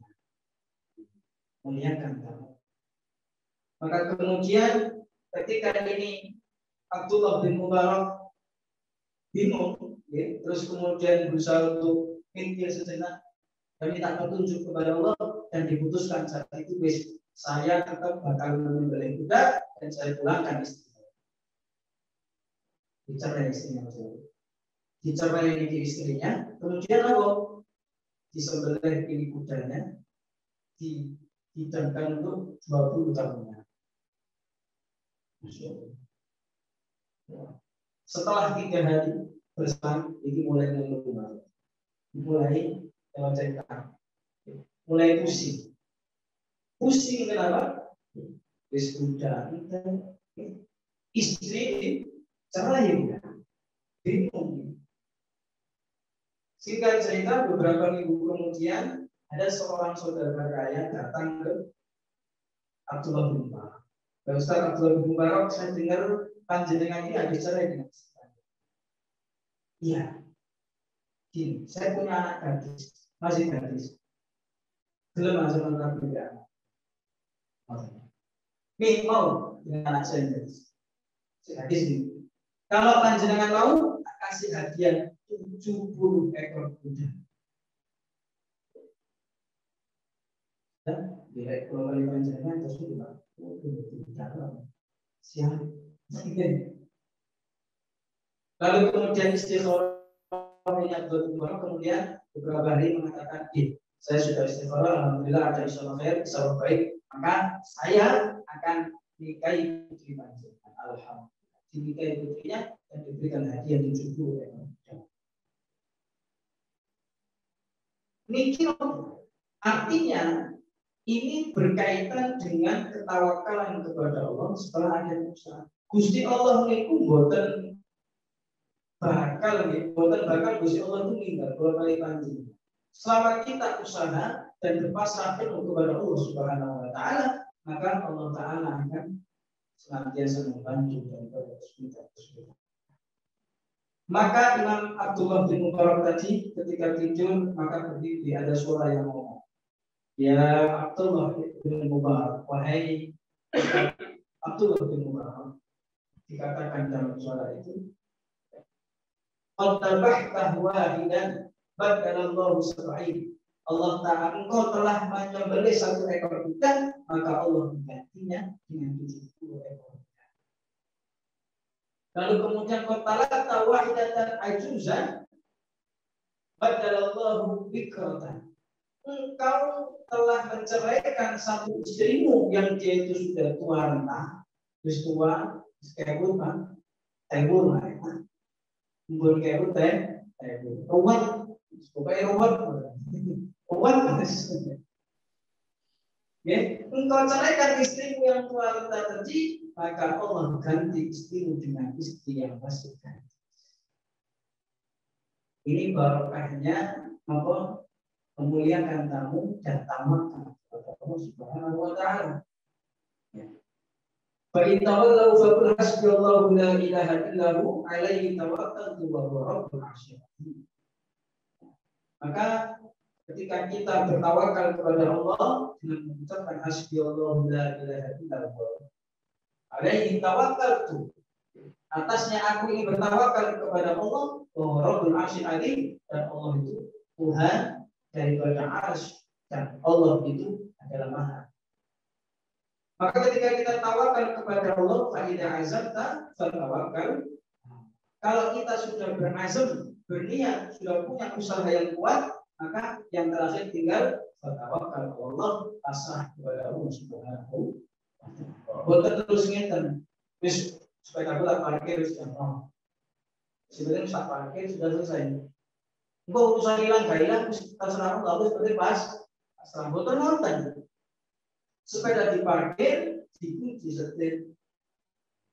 S1: Muliakan tamu. Maka kemudian ketika ini Abdullah bin Mubarak bingung, terus kemudian berusaha untuk minta sejenak dan minta petunjuk kepada Allah dan diputuskan saat itu, saya tetap bakal membeli kuda dan saya pulangkan istri. Dicerai istrinya, dicerai ini istrinya, kemudian apa? Disembelih ini kudanya, dihidangkan untuk 20 tahunnya. Setelah 3 hari berselang, ini mulai mengeluh, mulai cerita, mulai pusing. Pusing kenapa? Wis kuda, istri cerai ya, bingung. Singkat cerita, beberapa minggu kemudian ada seorang saudara kaya datang ke Abdullah bin Mubarak. Ustaz Abdullah bin Mubarak, saya dengar panjenengan ini habis cerai dengan saya. Iya. Gini, saya punya anak gadis, masih gadis. Belum masuk anak muda. Nih mau dengan anak saya gadis. Gadis ini. Kalau panjenengan mau, kasih hadiah 70 ekor kuda. Dan bila kalau kali panjenengan terus juga, siap. Lalu kemudian istiqorohnya kemudian beberapa hari mengatakan, saya sudah istiqoroh, alhamdulillah ada insyaallah khair, insyaallah baik, maka saya akan nikahi putri panjenengan. Alhamdulillah. Dinikahi putrinya dan diberikan hadiah 70 ekor. Mikir artinya ini berkaitan dengan ketawakalan kepada Allah setelah ada usaha. Gusti Allah niku boten bakal Gusti Allah itu meninggal kalau kali panjang. Selama kita usaha dan berpasrah penuh kepada Allah Subhanahu wa taala, maka Allah taala akan senantiasa membantu dan berkesulitan. Maka Imam Abdullah bin Mubarak tadi ketika tidur maka berdiri ada suara yang ngomong, ya Abdullah bin Mubarak, wahai Abdullah bin Mubarak, dikatakan dalam suara itu, qad tabahta wahidan badalallahu sab'in. Allah Ta'ala, engkau telah menyembelih 1 ekor kuda, maka Allah menggantinya dengan 70 ekor kuda. Lalu kemudian qatalata wahidatan ajuzan badalallahu bikratan. Engkau telah menceraikan 1 istrimu yang dia itu sudah tua renta, terus tua, kebun kan, tebur lah, tebur kebun tebur, ruwet, pokoknya ruwet. Ya, engkau ceraikan istrimu yang wanita tadi, maka Allah ganti istrimu dengan istri yang masih ganti. Ini barokahnya apa? Memuliakan tamu dan tamak kepada Allah Subhanahu wa taala. Ya. Fa in tawallaw fa qul hasbiyallahu la ilaha illa hu alaihi tawakkaltu wa huwa rabbul arsyil azim. Maka ketika kita bertawakal kepada Allah dengan mengucapkan hasbiyallahu la ilaha illa hu alaihi tawakkaltu, atasnya aku ini bertawakal kepada Allah, wa rabbul arsyil azim, dan Allah itu Tuhan daripada arsy dan Allah itu adalah Maha. Maka ketika kita tawakal kepada Allah, fa idza azamta fatawakkal. Kalau kita sudah berazam, berniat, sudah punya usaha yang kuat, maka yang terakhir tinggal fatawakkal Allah, pasrah kepada Allah Subhanahu wa taala. Boten terus ngeten. Wis supaya aku tak parkir sudah. Sebenarnya tak parkir sudah selesai. Engkau urusan hilang gak hilang, terserah Allah, seperti pas asal boten nonton. Sepeda diparkir, dikunci setir,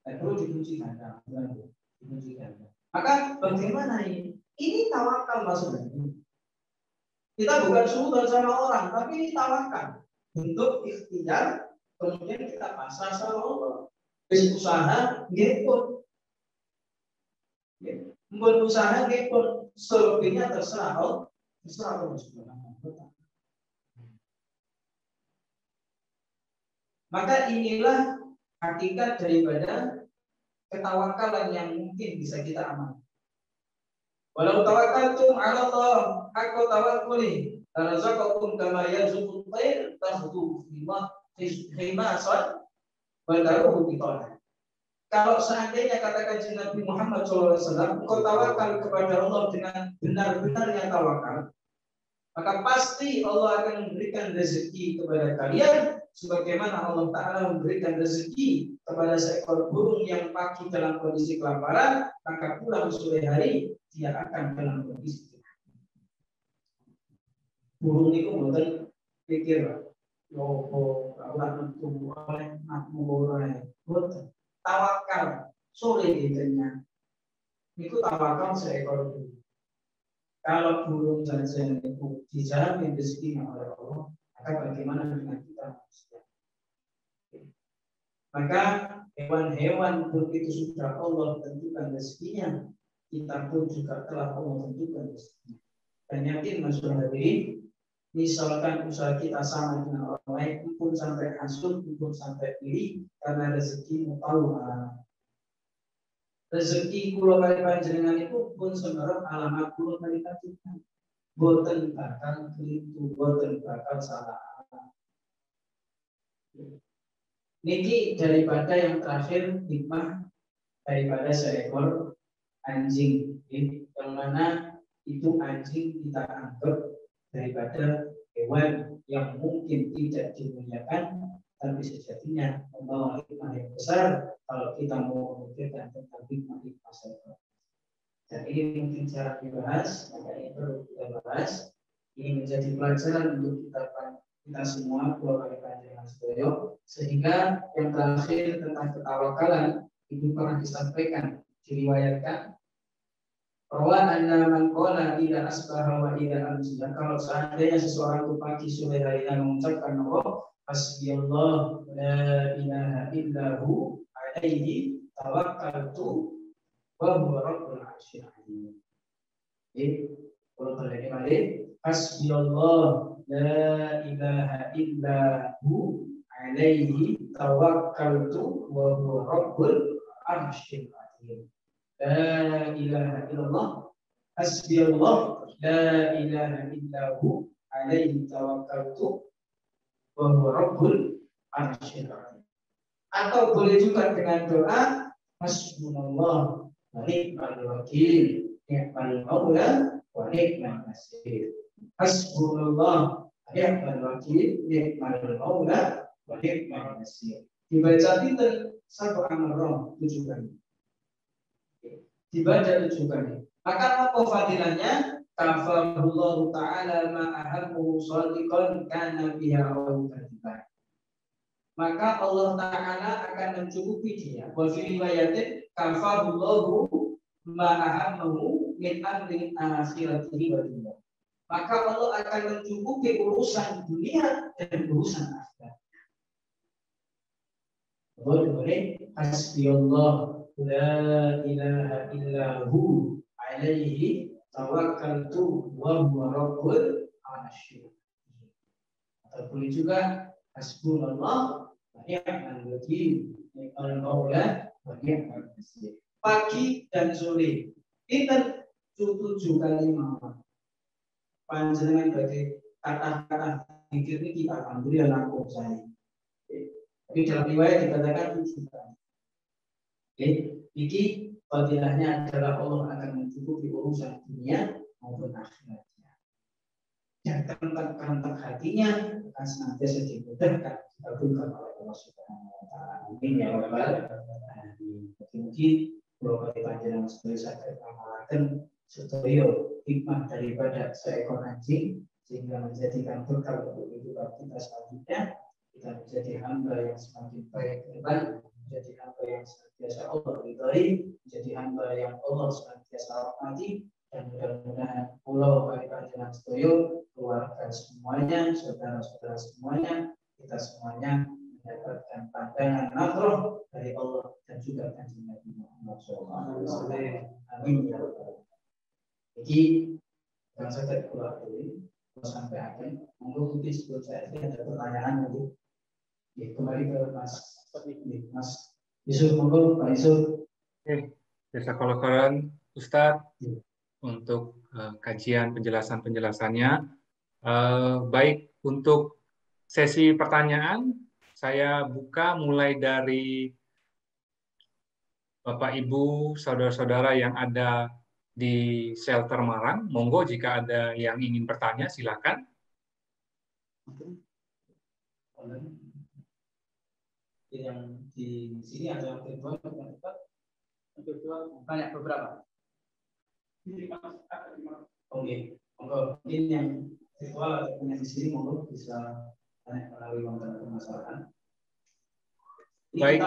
S1: perlu dikunci ganda, dikunci ganda. Maka bagaimana ini? Ini tawakal maksudnya. Kita bukan suudon sama orang, tapi ini tawakal. Bentuk ikhtiar, kemudian kita pasrah sama Allah. Terus usaha, ngepun. Ngepun usaha, ngepun. Selebihnya terserah Allah. Terserah Allah Subhanahu wa taala. Maka inilah hakikat daripada ketawakalan yang mungkin bisa kita amalkan. Walau tawakkaltum 'ala Allah haqqa tawakkuli, larazaqakum kama yarzuqut tayr takhdu khimasan wa taruhu bitana. Kalau seandainya katakan Nabi Muhammad SAW, engkau tawakal kepada Allah dengan benar-benarnya tawakal, maka pasti Allah akan memberikan rezeki kepada kalian sebagaimana Allah Ta'ala memberikan rezeki kepada seekor burung yang pagi dalam kondisi kelaparan, maka pulang sore hari dia akan dalam kondisi burung itu bukan pikir aku tentu oleh aku boleh bukan tawakal sore hidupnya itu tawakal seekor burung. Kalau burung saja itu dijamin rezekinya oleh Allah, maka bagaimana dengan kita manusia? Maka hewan-hewan pun itu sudah Allah tentukan rezekinya, kita pun juga telah Allah tentukan rezekinya. Dan yakin Mas Hadirin, misalkan usaha kita sama dengan orang lain, pun sampai hasud, pun sampai iri, karena rezeki mutawah. Rezeki kula kali panjenengan itu pun sebenarnya alamat kula kali panjenengan. Boten bakal keliru, boten bakal salah. Niki daripada yang terakhir hikmah daripada seekor anjing, yang mana itu anjing kita anggap daripada hewan yang mungkin tidak dimuliakan, tapi sejatinya membawa hikmah yang besar kalau kita mau memikirkan tentang hikmah-hikmah seekor. Dan ini mungkin cara dibahas, maka ini perlu kita bahas. Ini menjadi pelajaran untuk kita semua, keluarga panjenengan sedaya, sehingga yang terakhir tentang ketawakalan itu pernah disampaikan, diriwayatkan bahwa anna man qala ila asbaha wa ila amsiya, kalau seandainya seseorang itu pagi sore hari mengucapkan bahwa hasbiyallah la ilaha illa hu alaihi tawakkaltu wa huwa rabbul arsyil azim. Kalau kalian balik, hasbiyallah la ilaha illa hu alaihi tawakkaltu wa huwa rabbul arsyil azim. La ilaha illallah, hasbiyallah la ilaha illa hu alaihi tawakkaltu wa huwa rabbul arsyil azim. Atau boleh juga dengan doa hasbunallah wa ni'mal wakil, ni'mal maula wa ni'mal nasir. Hasbunallah wa ni'mal wakil, ni'mal maula wa ni'mal nasir. Dibaca pinten satu amroh 7 kali. Dibaca 7 kali. Maka apa fadilahnya? Kafarullahu ta'ala ma'ahammu shadiqan kana biha aw kadiban. maka Allah Ta'ala akan mencukupi dia. Wa fi riwayatin kafahullahu ma'ahammahu min amri akhiratihi wa dunya. Maka Allah akan mencukupi urusan dunia dan urusan akhirat. Boleh hasbiyallah la ilaha illahu alaihi tawakkaltu wa huwa rabbul arsyil. Atau boleh juga hasbunallah wa ni'mal wakil, ni'mal maula wa ni'mal nasir. Pagi dan sore kita 7 kali malam. Panjenengan bagi kata-kata zikir ini kita alhamdulillah lakukan saya. Tapi dalam riwayat dikatakan 7 kali. Ini fadilahnya adalah Allah akan mencukupi urusan dunia maupun akhiratnya. Dan kerentak hatinya akan senantiasa dimudahkan dikabulkan oleh Allah Subhanahu wa taala. Amin ya rabbal alamin. Mungkin kalau panjenengan sebagai sakit amalaken sedaya hikmah daripada seekor anjing sehingga menjadikan bekal untuk kehidupan kita selanjutnya. Kita menjadi hamba yang semakin baik ke depan, menjadi hamba yang senantiasa Allah ridhai, menjadi hamba yang Allah senantiasa rahmati, dan mudah-mudahan pulau bagi panjenengan sedaya, keluarga semuanya, saudara-saudara semuanya, kita semuanya mendapatkan pandangan nazroh dari Allah dan juga kanjeng Nabi Muhammad SAW. Amin ya rabbal. Jadi yang saya keluar dulu sampai akhir. Monggo mungkin sebelum saya ada pertanyaan nanti. Kembali ke Mas Yusuf, monggo Pak Yusuf.
S2: Jazakallahu khairan Ustadz untuk kajian penjelasannya. Baik, untuk sesi pertanyaan saya buka mulai dari Bapak Ibu, saudara-saudara yang ada di shelter Marang. Monggo jika ada yang ingin bertanya silakan.
S1: Yang di sini ada yang virtual, banyak beberapa. Oke, monggo mungkin yang virtual atau yang di sini monggo bisa tanya melalui kontak permasalahan.
S2: Baik,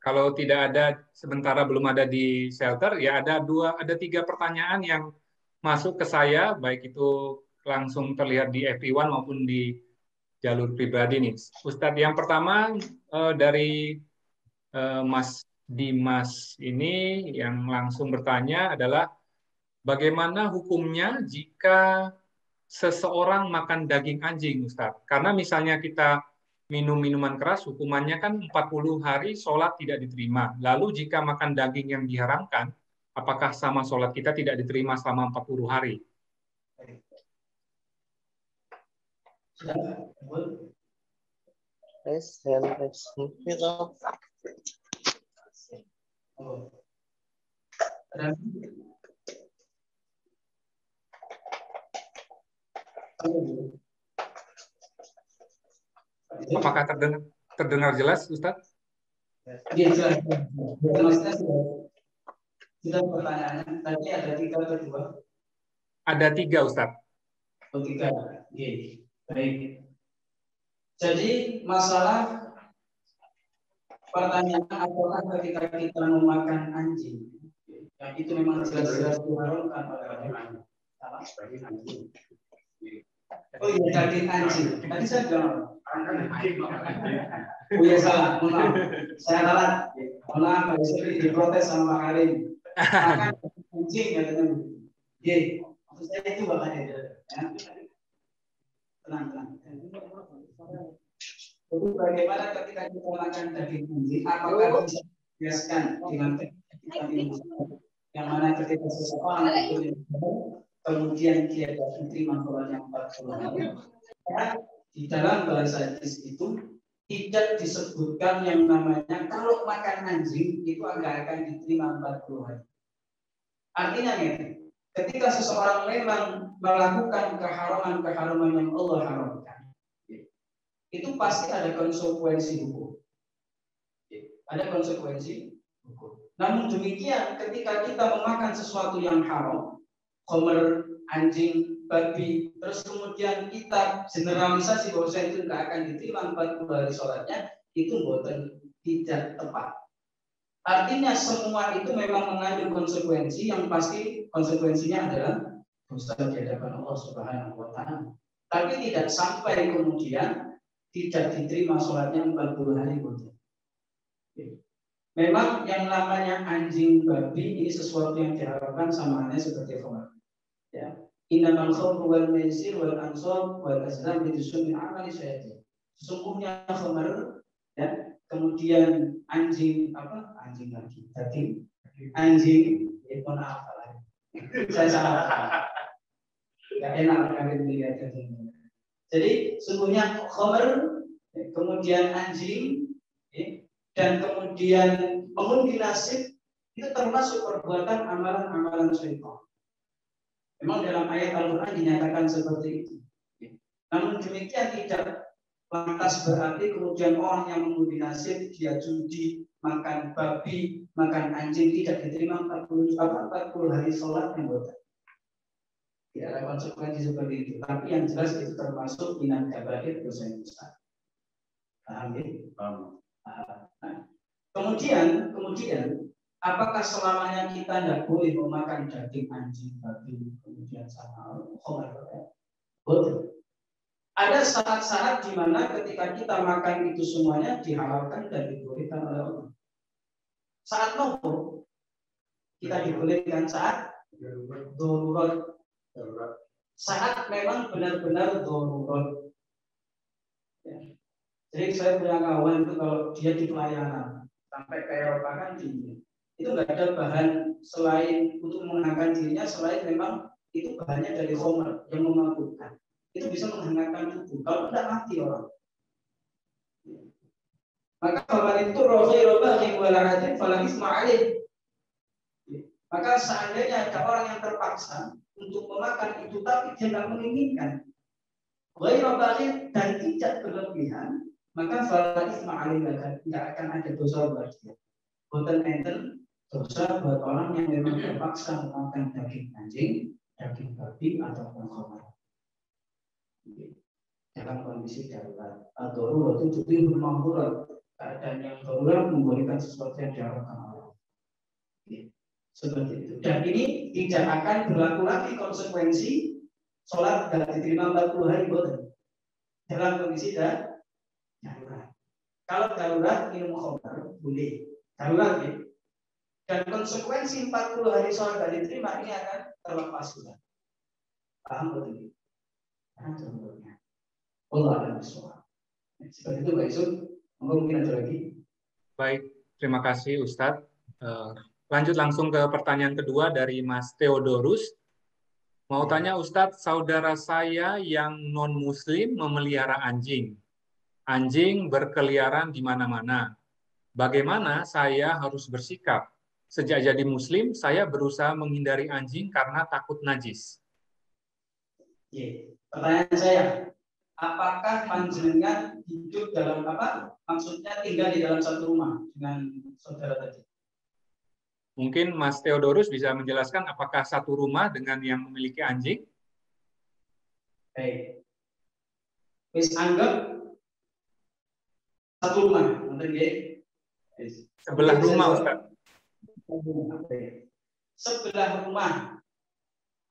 S2: kalau tidak ada, sementara belum ada di shelter, ya ada 3 pertanyaan yang masuk ke saya, baik itu langsung terlihat di FP1 maupun di jalur pribadi nih. Ustadz, yang pertama dari Mas Dimas ini yang langsung bertanya adalah bagaimana hukumnya jika seseorang makan daging anjing, Ustadz? Karena misalnya kita minum minuman keras, hukumannya kan 40 hari sholat tidak diterima. Lalu jika makan daging yang diharamkan, apakah sama sholat kita tidak diterima selama 40 hari? Apakah terdengar jelas, Ustadz?
S1: Iya, jelas. Sudah pertanyaannya, tadi ada 3 atau 2?
S2: Ada 3, Ustadz.
S1: Oh, 3. Oke, baik. Jadi masalah pertanyaan apakah ketika kita memakan anjing, yang itu memang jelas-jelas diharamkan oleh agama. Salah daging anjing. Oh iya, daging anjing. Tadi saya bilang oh iya salah, mohon maaf. Saya salah. Mohon maaf, Pak Yusuf diprotes sama Pak Karim. Makan anjing katanya. Oke, maksud saya itu makanya. Ya. Tenang. Jadi bagaimana ketika kita makan daging anjing, apakah bisa dibiaskan dengan kita minum yang mana ketika seseorang itu kemudian dia dapat diterima sholat yang 40 hari. Karena di dalam bahasa hadis itu tidak disebutkan yang namanya kalau makan anjing itu enggak akan diterima 40 hari. Artinya ketika seseorang memang melakukan keharaman yang Allah haramkan, itu pasti ada konsekuensi hukum. Ada konsekuensi hukum. Namun demikian ketika kita memakan sesuatu yang haram, khamr, anjing, babi, terus kemudian kita generalisasi bahwa itu nggak akan diterima 40 hari sholatnya, itu tidak tepat. Artinya semua itu memang mengandung konsekuensi yang pasti konsekuensinya adalah dosa di hadapan Allah Subhanahu wa Ta'ala. Tapi tidak sampai kemudian tidak diterima sholatnya 40 hari. Memang yang namanya anjing babi ini sesuatu yang diharapkan samanya seperti khamar. Ya. Innamal khamru wal maisir wal ansab wal azlam rijsun min amali syaitan. Sesungguhnya khamar, ya, kemudian anjing lagi tadi anjing maaf lagi saya salah nggak enak kalian melihat ini. Jadi sesungguhnya khamar, kemudian anjing, dan kemudian mengundi nasib itu termasuk perbuatan amalan-amalan syaitan. Memang dalam ayat Al-Quran dinyatakan seperti itu. Namun demikian tidak lantas berarti kemudian orang yang mengundi nasib, dia judi, makan babi, makan anjing, tidak diterima 40 hari sholat yang botak. Tidak ada konsekuensi seperti itu. Tapi yang jelas itu termasuk minat kabair dosa yang besar. Paham ya? Nah, kemudian apakah selamanya kita tidak boleh memakan daging anjing, babi, kemudian sama khamar? Boleh. Ada syarat-syarat di mana ketika kita makan itu semuanya dihalalkan dan dibolehkan oleh Allah. Saat nopo kita dibolehkan, saat darurat. Saat memang benar-benar darurat. Ya. Jadi saya punya kawan itu kalau dia di pelayanan sampai ke Eropa kan dingin, itu nggak ada bahan selain untuk menghangatkan dirinya selain memang itu bahannya dari khamar yang memabukkan. Itu bisa menghangatkan tubuh. Kalau tidak mati orang. Maka kalau itu rohirobah yang walaratin falahis ma'alih. Maka seandainya ada orang yang terpaksa untuk memakan itu tapi dia tidak menginginkan, rohirobah dan tidak berlebihan, maka falahis ma'alih tidak akan ada dosa buat dia. Bukan enten dosa buat orang yang memang terpaksa memakan daging anjing, daging babi ataupun khamar. Dalam kondisi darurat, darurat itu juga membuat keadaan yang darurat membolehkan sesuatu yang diharapkan Allah. Seperti itu. Dan ini tidak akan berlaku lagi konsekuensi sholat tidak diterima 40 hari boten. Dalam kondisi darurat. Kalau darurat minum khamar boleh, darurat ya. Dan konsekuensi 40 hari sholat tidak diterima ini akan terlepas sudah. Paham betul? Contohnya, Allah akan bersuara. Seperti itu, Pak Yusuf. Mungkin ada lagi.
S2: Baik, terima kasih Ustadz. Lanjut langsung ke pertanyaan kedua dari Mas Theodorus. Mau tanya Ustadz, saudara saya yang non-Muslim memelihara anjing. Anjing berkeliaran di mana-mana. Bagaimana saya harus bersikap? Sejak jadi Muslim, saya berusaha menghindari anjing karena takut najis.
S1: Pertanyaan saya, apakah panjenengan hidup dalam maksudnya tinggal di dalam satu rumah dengan saudara tadi?
S2: Mungkin Mas Theodorus bisa menjelaskan apakah satu rumah dengan yang memiliki anjing?
S1: Baik. Wis anggap satu rumah,
S2: sebelah rumah, Ustaz.
S1: Sebelah rumah.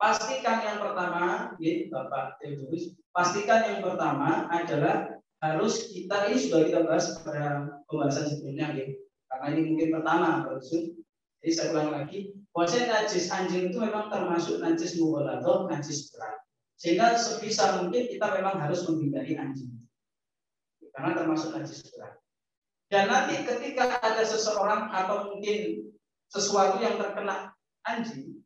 S1: Pastikan yang pertama, Bapak Theodorus, pastikan yang pertama adalah harus kita, ini sudah kita bahas pada pembahasan sebelumnya, karena ini mungkin pertama, jadi saya ulang lagi, bahwasanya najis anjing itu memang termasuk najis mughaladhah, najis berat, sehingga sebisa mungkin kita memang harus menghindari anjing, karena termasuk najis berat. Dan nanti ketika ada seseorang atau mungkin sesuatu yang terkena anjing,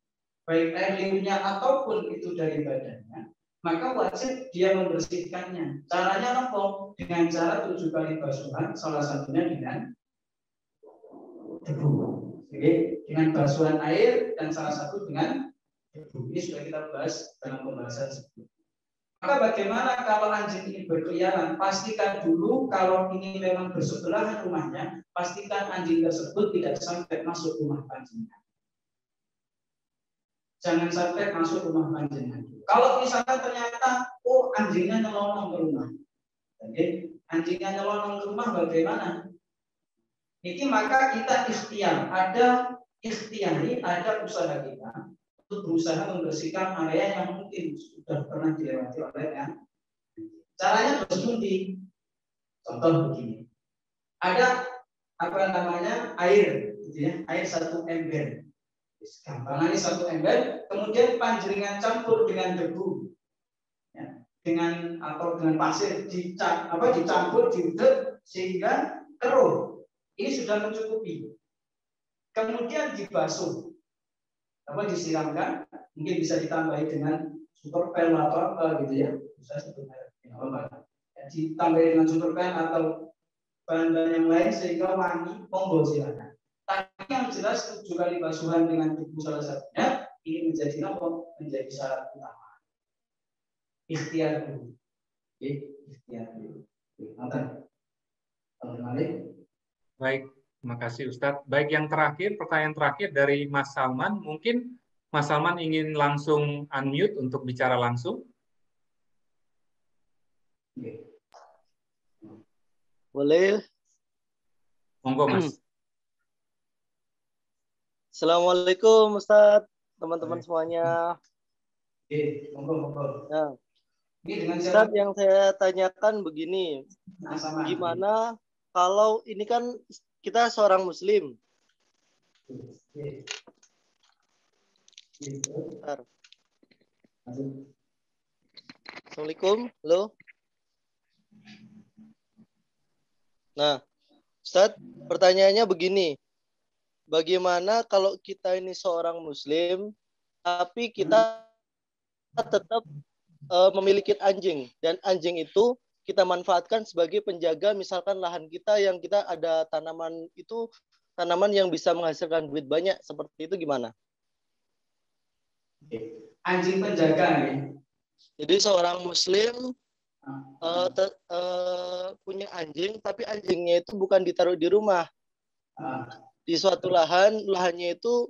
S1: baik air liurnya ataupun itu dari badannya, maka wajib dia membersihkannya. Caranya apa? Dengan cara 7 kali basuhan, salah satunya dengan debu. Jadi dengan basuhan air dan salah satu dengan debu. Ini sudah kita bahas dalam pembahasan sebelumnya. Maka bagaimana kalau anjing ini berkeliaran? Pastikan dulu kalau ini memang bersebelahan rumahnya, pastikan anjing tersebut tidak sampai masuk rumah panjenengan. jangan sampai masuk rumah panjenengan. Kalau misalnya ternyata anjingnya nyelonong ke rumah, anjingnya nyelonong ke rumah bagaimana? Ini maka kita ikhtiar, ada usaha kita untuk berusaha membersihkan area yang mungkin sudah pernah dilewati oleh yang. Caranya bersundi. Contoh begini, ada air, gitu ya, air 1 ember. Gampangannya 1 ember, kemudian panjeringan campur dengan debu, ya, dengan pasir dicampur, diudek sehingga keruh. Ini sudah mencukupi. Kemudian dibasuh, disiramkan, mungkin bisa ditambahi dengan superpen atau apa gitu ya, bisa ditambahi dengan superpen atau bahan-bahan yang lain sehingga wangi, monggo silakan. Tapi yang jelas 7 kali basuhan dengan debu salah satunya ini menjadi syarat utama. Ikhtiar dulu. Ikhtiar dulu.
S2: Baik, terima kasih Ustadz. Baik, yang terakhir, pertanyaan terakhir dari Mas Salman. Mungkin Mas Salman ingin langsung unmute untuk bicara langsung.
S4: Boleh.
S2: Monggo, Mas.
S4: Assalamualaikum Ustadz, teman-teman semuanya.
S1: Monggo.
S4: Nah, Ustadz, yang saya tanyakan begini, gimana kalau ini kan kita seorang Muslim. Assalamualaikum, halo. Nah, Ustadz, pertanyaannya begini. Bagaimana kalau kita ini seorang Muslim, tapi kita tetap memiliki anjing, dan anjing itu kita manfaatkan sebagai penjaga misalkan lahan kita yang kita ada tanaman yang bisa menghasilkan duit banyak, seperti itu gimana?
S1: Anjing penjaga ya.
S4: Jadi seorang Muslim punya anjing, tapi anjingnya itu bukan ditaruh di rumah, di suatu lahannya itu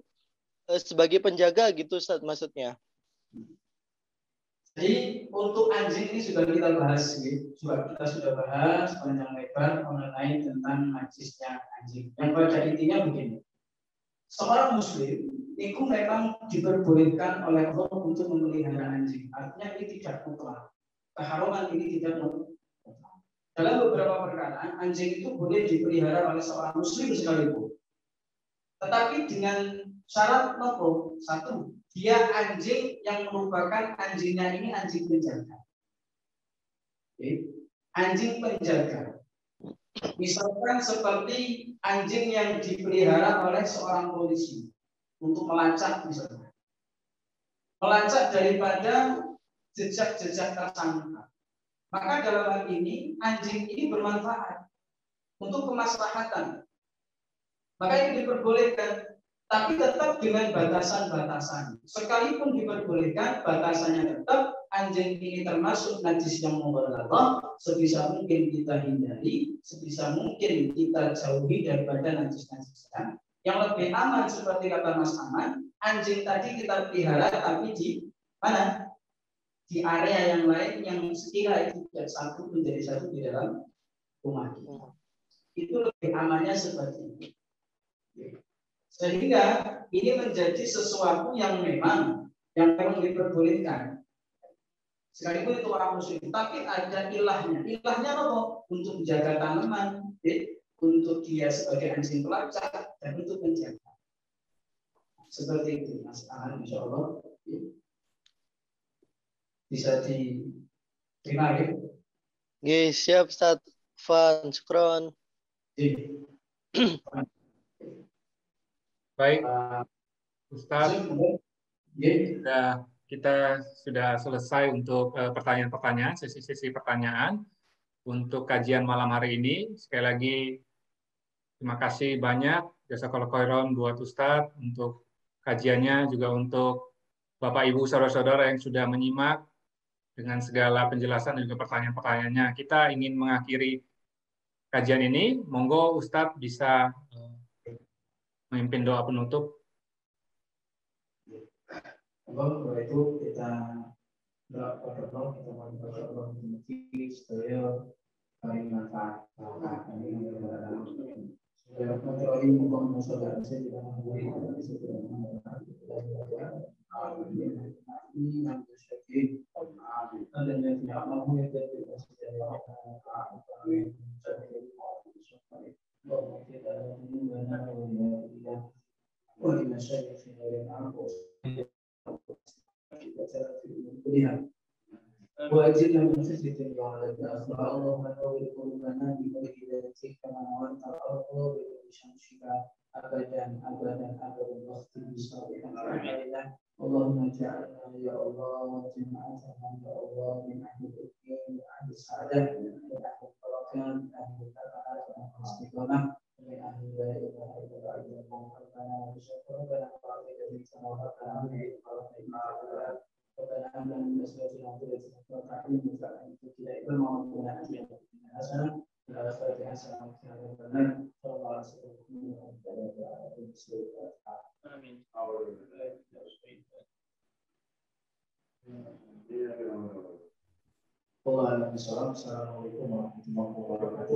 S4: sebagai penjaga gitu, Ustaz, maksudnya.
S1: Jadi untuk anjing ini sudah kita bahas, kita sudah bahas panjang lebar mengenai tentang najisnya anjing. Yang pada intinya begini, seorang Muslim itu memang diperbolehkan oleh Allah untuk memelihara anjing. Artinya ini tidak mutlak. Keharuman ini tidak mutlak. Dalam beberapa perkara, anjing itu boleh dipelihara oleh seorang Muslim sekalipun. Tetapi dengan syarat nopo, 1, dia anjing yang merupakan anjingnya ini anjing penjaga. Anjing penjaga. Misalkan seperti anjing yang dipelihara oleh seorang polisi untuk melacak misalnya. Melacak daripada jejak-jejak tersangka. Maka dalam hal ini anjing ini bermanfaat untuk kemaslahatan. Maka ini diperbolehkan, tapi tetap dengan batasan-batasan. Sekalipun diperbolehkan, batasannya tetap anjing ini termasuk najis yang mughalladhah, sebisa mungkin kita hindari, sebisa mungkin kita jauhi daripada najis-najisnya. Yang lebih aman seperti kata Mas Aman, anjing tadi kita pelihara tapi di mana? Di area yang lain yang sekira itu tidak satu menjadi satu di dalam rumah kita. Itu lebih amannya seperti itu. Sehingga ini menjadi sesuatu yang memang diperbolehkan. Sekalipun itu orang Muslim, tapi ada ilahnya. Ilahnya apa? Untuk menjaga tanaman, untuk dia sebagai anjing pelacak, dan untuk menjaga. Seperti itu, Mas Ahan, insya Allah bisa diterima ya.
S4: Oke, siap Ustaz. Fan, syukron.
S2: Baik, Ustadz, kita sudah selesai untuk pertanyaan-pertanyaan, sesi-sesi pertanyaan untuk kajian malam hari ini. Sekali lagi, terima kasih banyak, jazakallahu khairan buat Ustadz untuk kajiannya, juga untuk Bapak Ibu saudara-saudara yang sudah menyimak dengan segala penjelasan dan juga pertanyaan-pertanyaannya. Kita ingin mengakhiri kajian ini. Monggo Ustadz bisa memimpin doa penutup.
S1: Setelah itu kita berdoa kita membaca Allah supaya kami manfaat وأجلنا من خزي الدنيا والآخرة اللهم نور قلوبنا بنور هدايتك كما نورت الأرض بنور شمسك أبدا واختم بصالحا أعمالنا اللهم اجعلنا يا الله جماعتنا يا الله من أهل الدين من أهل السعادة من أهل البركة من أهل الأمانة من أهل الاستقامة من أهل لا إله إلا الله ربنا وشكر ربنا وعلى ذلك ربنا ربنا هب لنا من ازواجنا وذريتنا قرة اعين واجعلنا للمتقين اماما ربنا اتنا في الدنيا حسنه وفي الاخره حسنه وقنا عذاب النار صلى الله عليه وسلم امين الله اعلم بالصواب السلام عليكم ورحمه الله وبركاته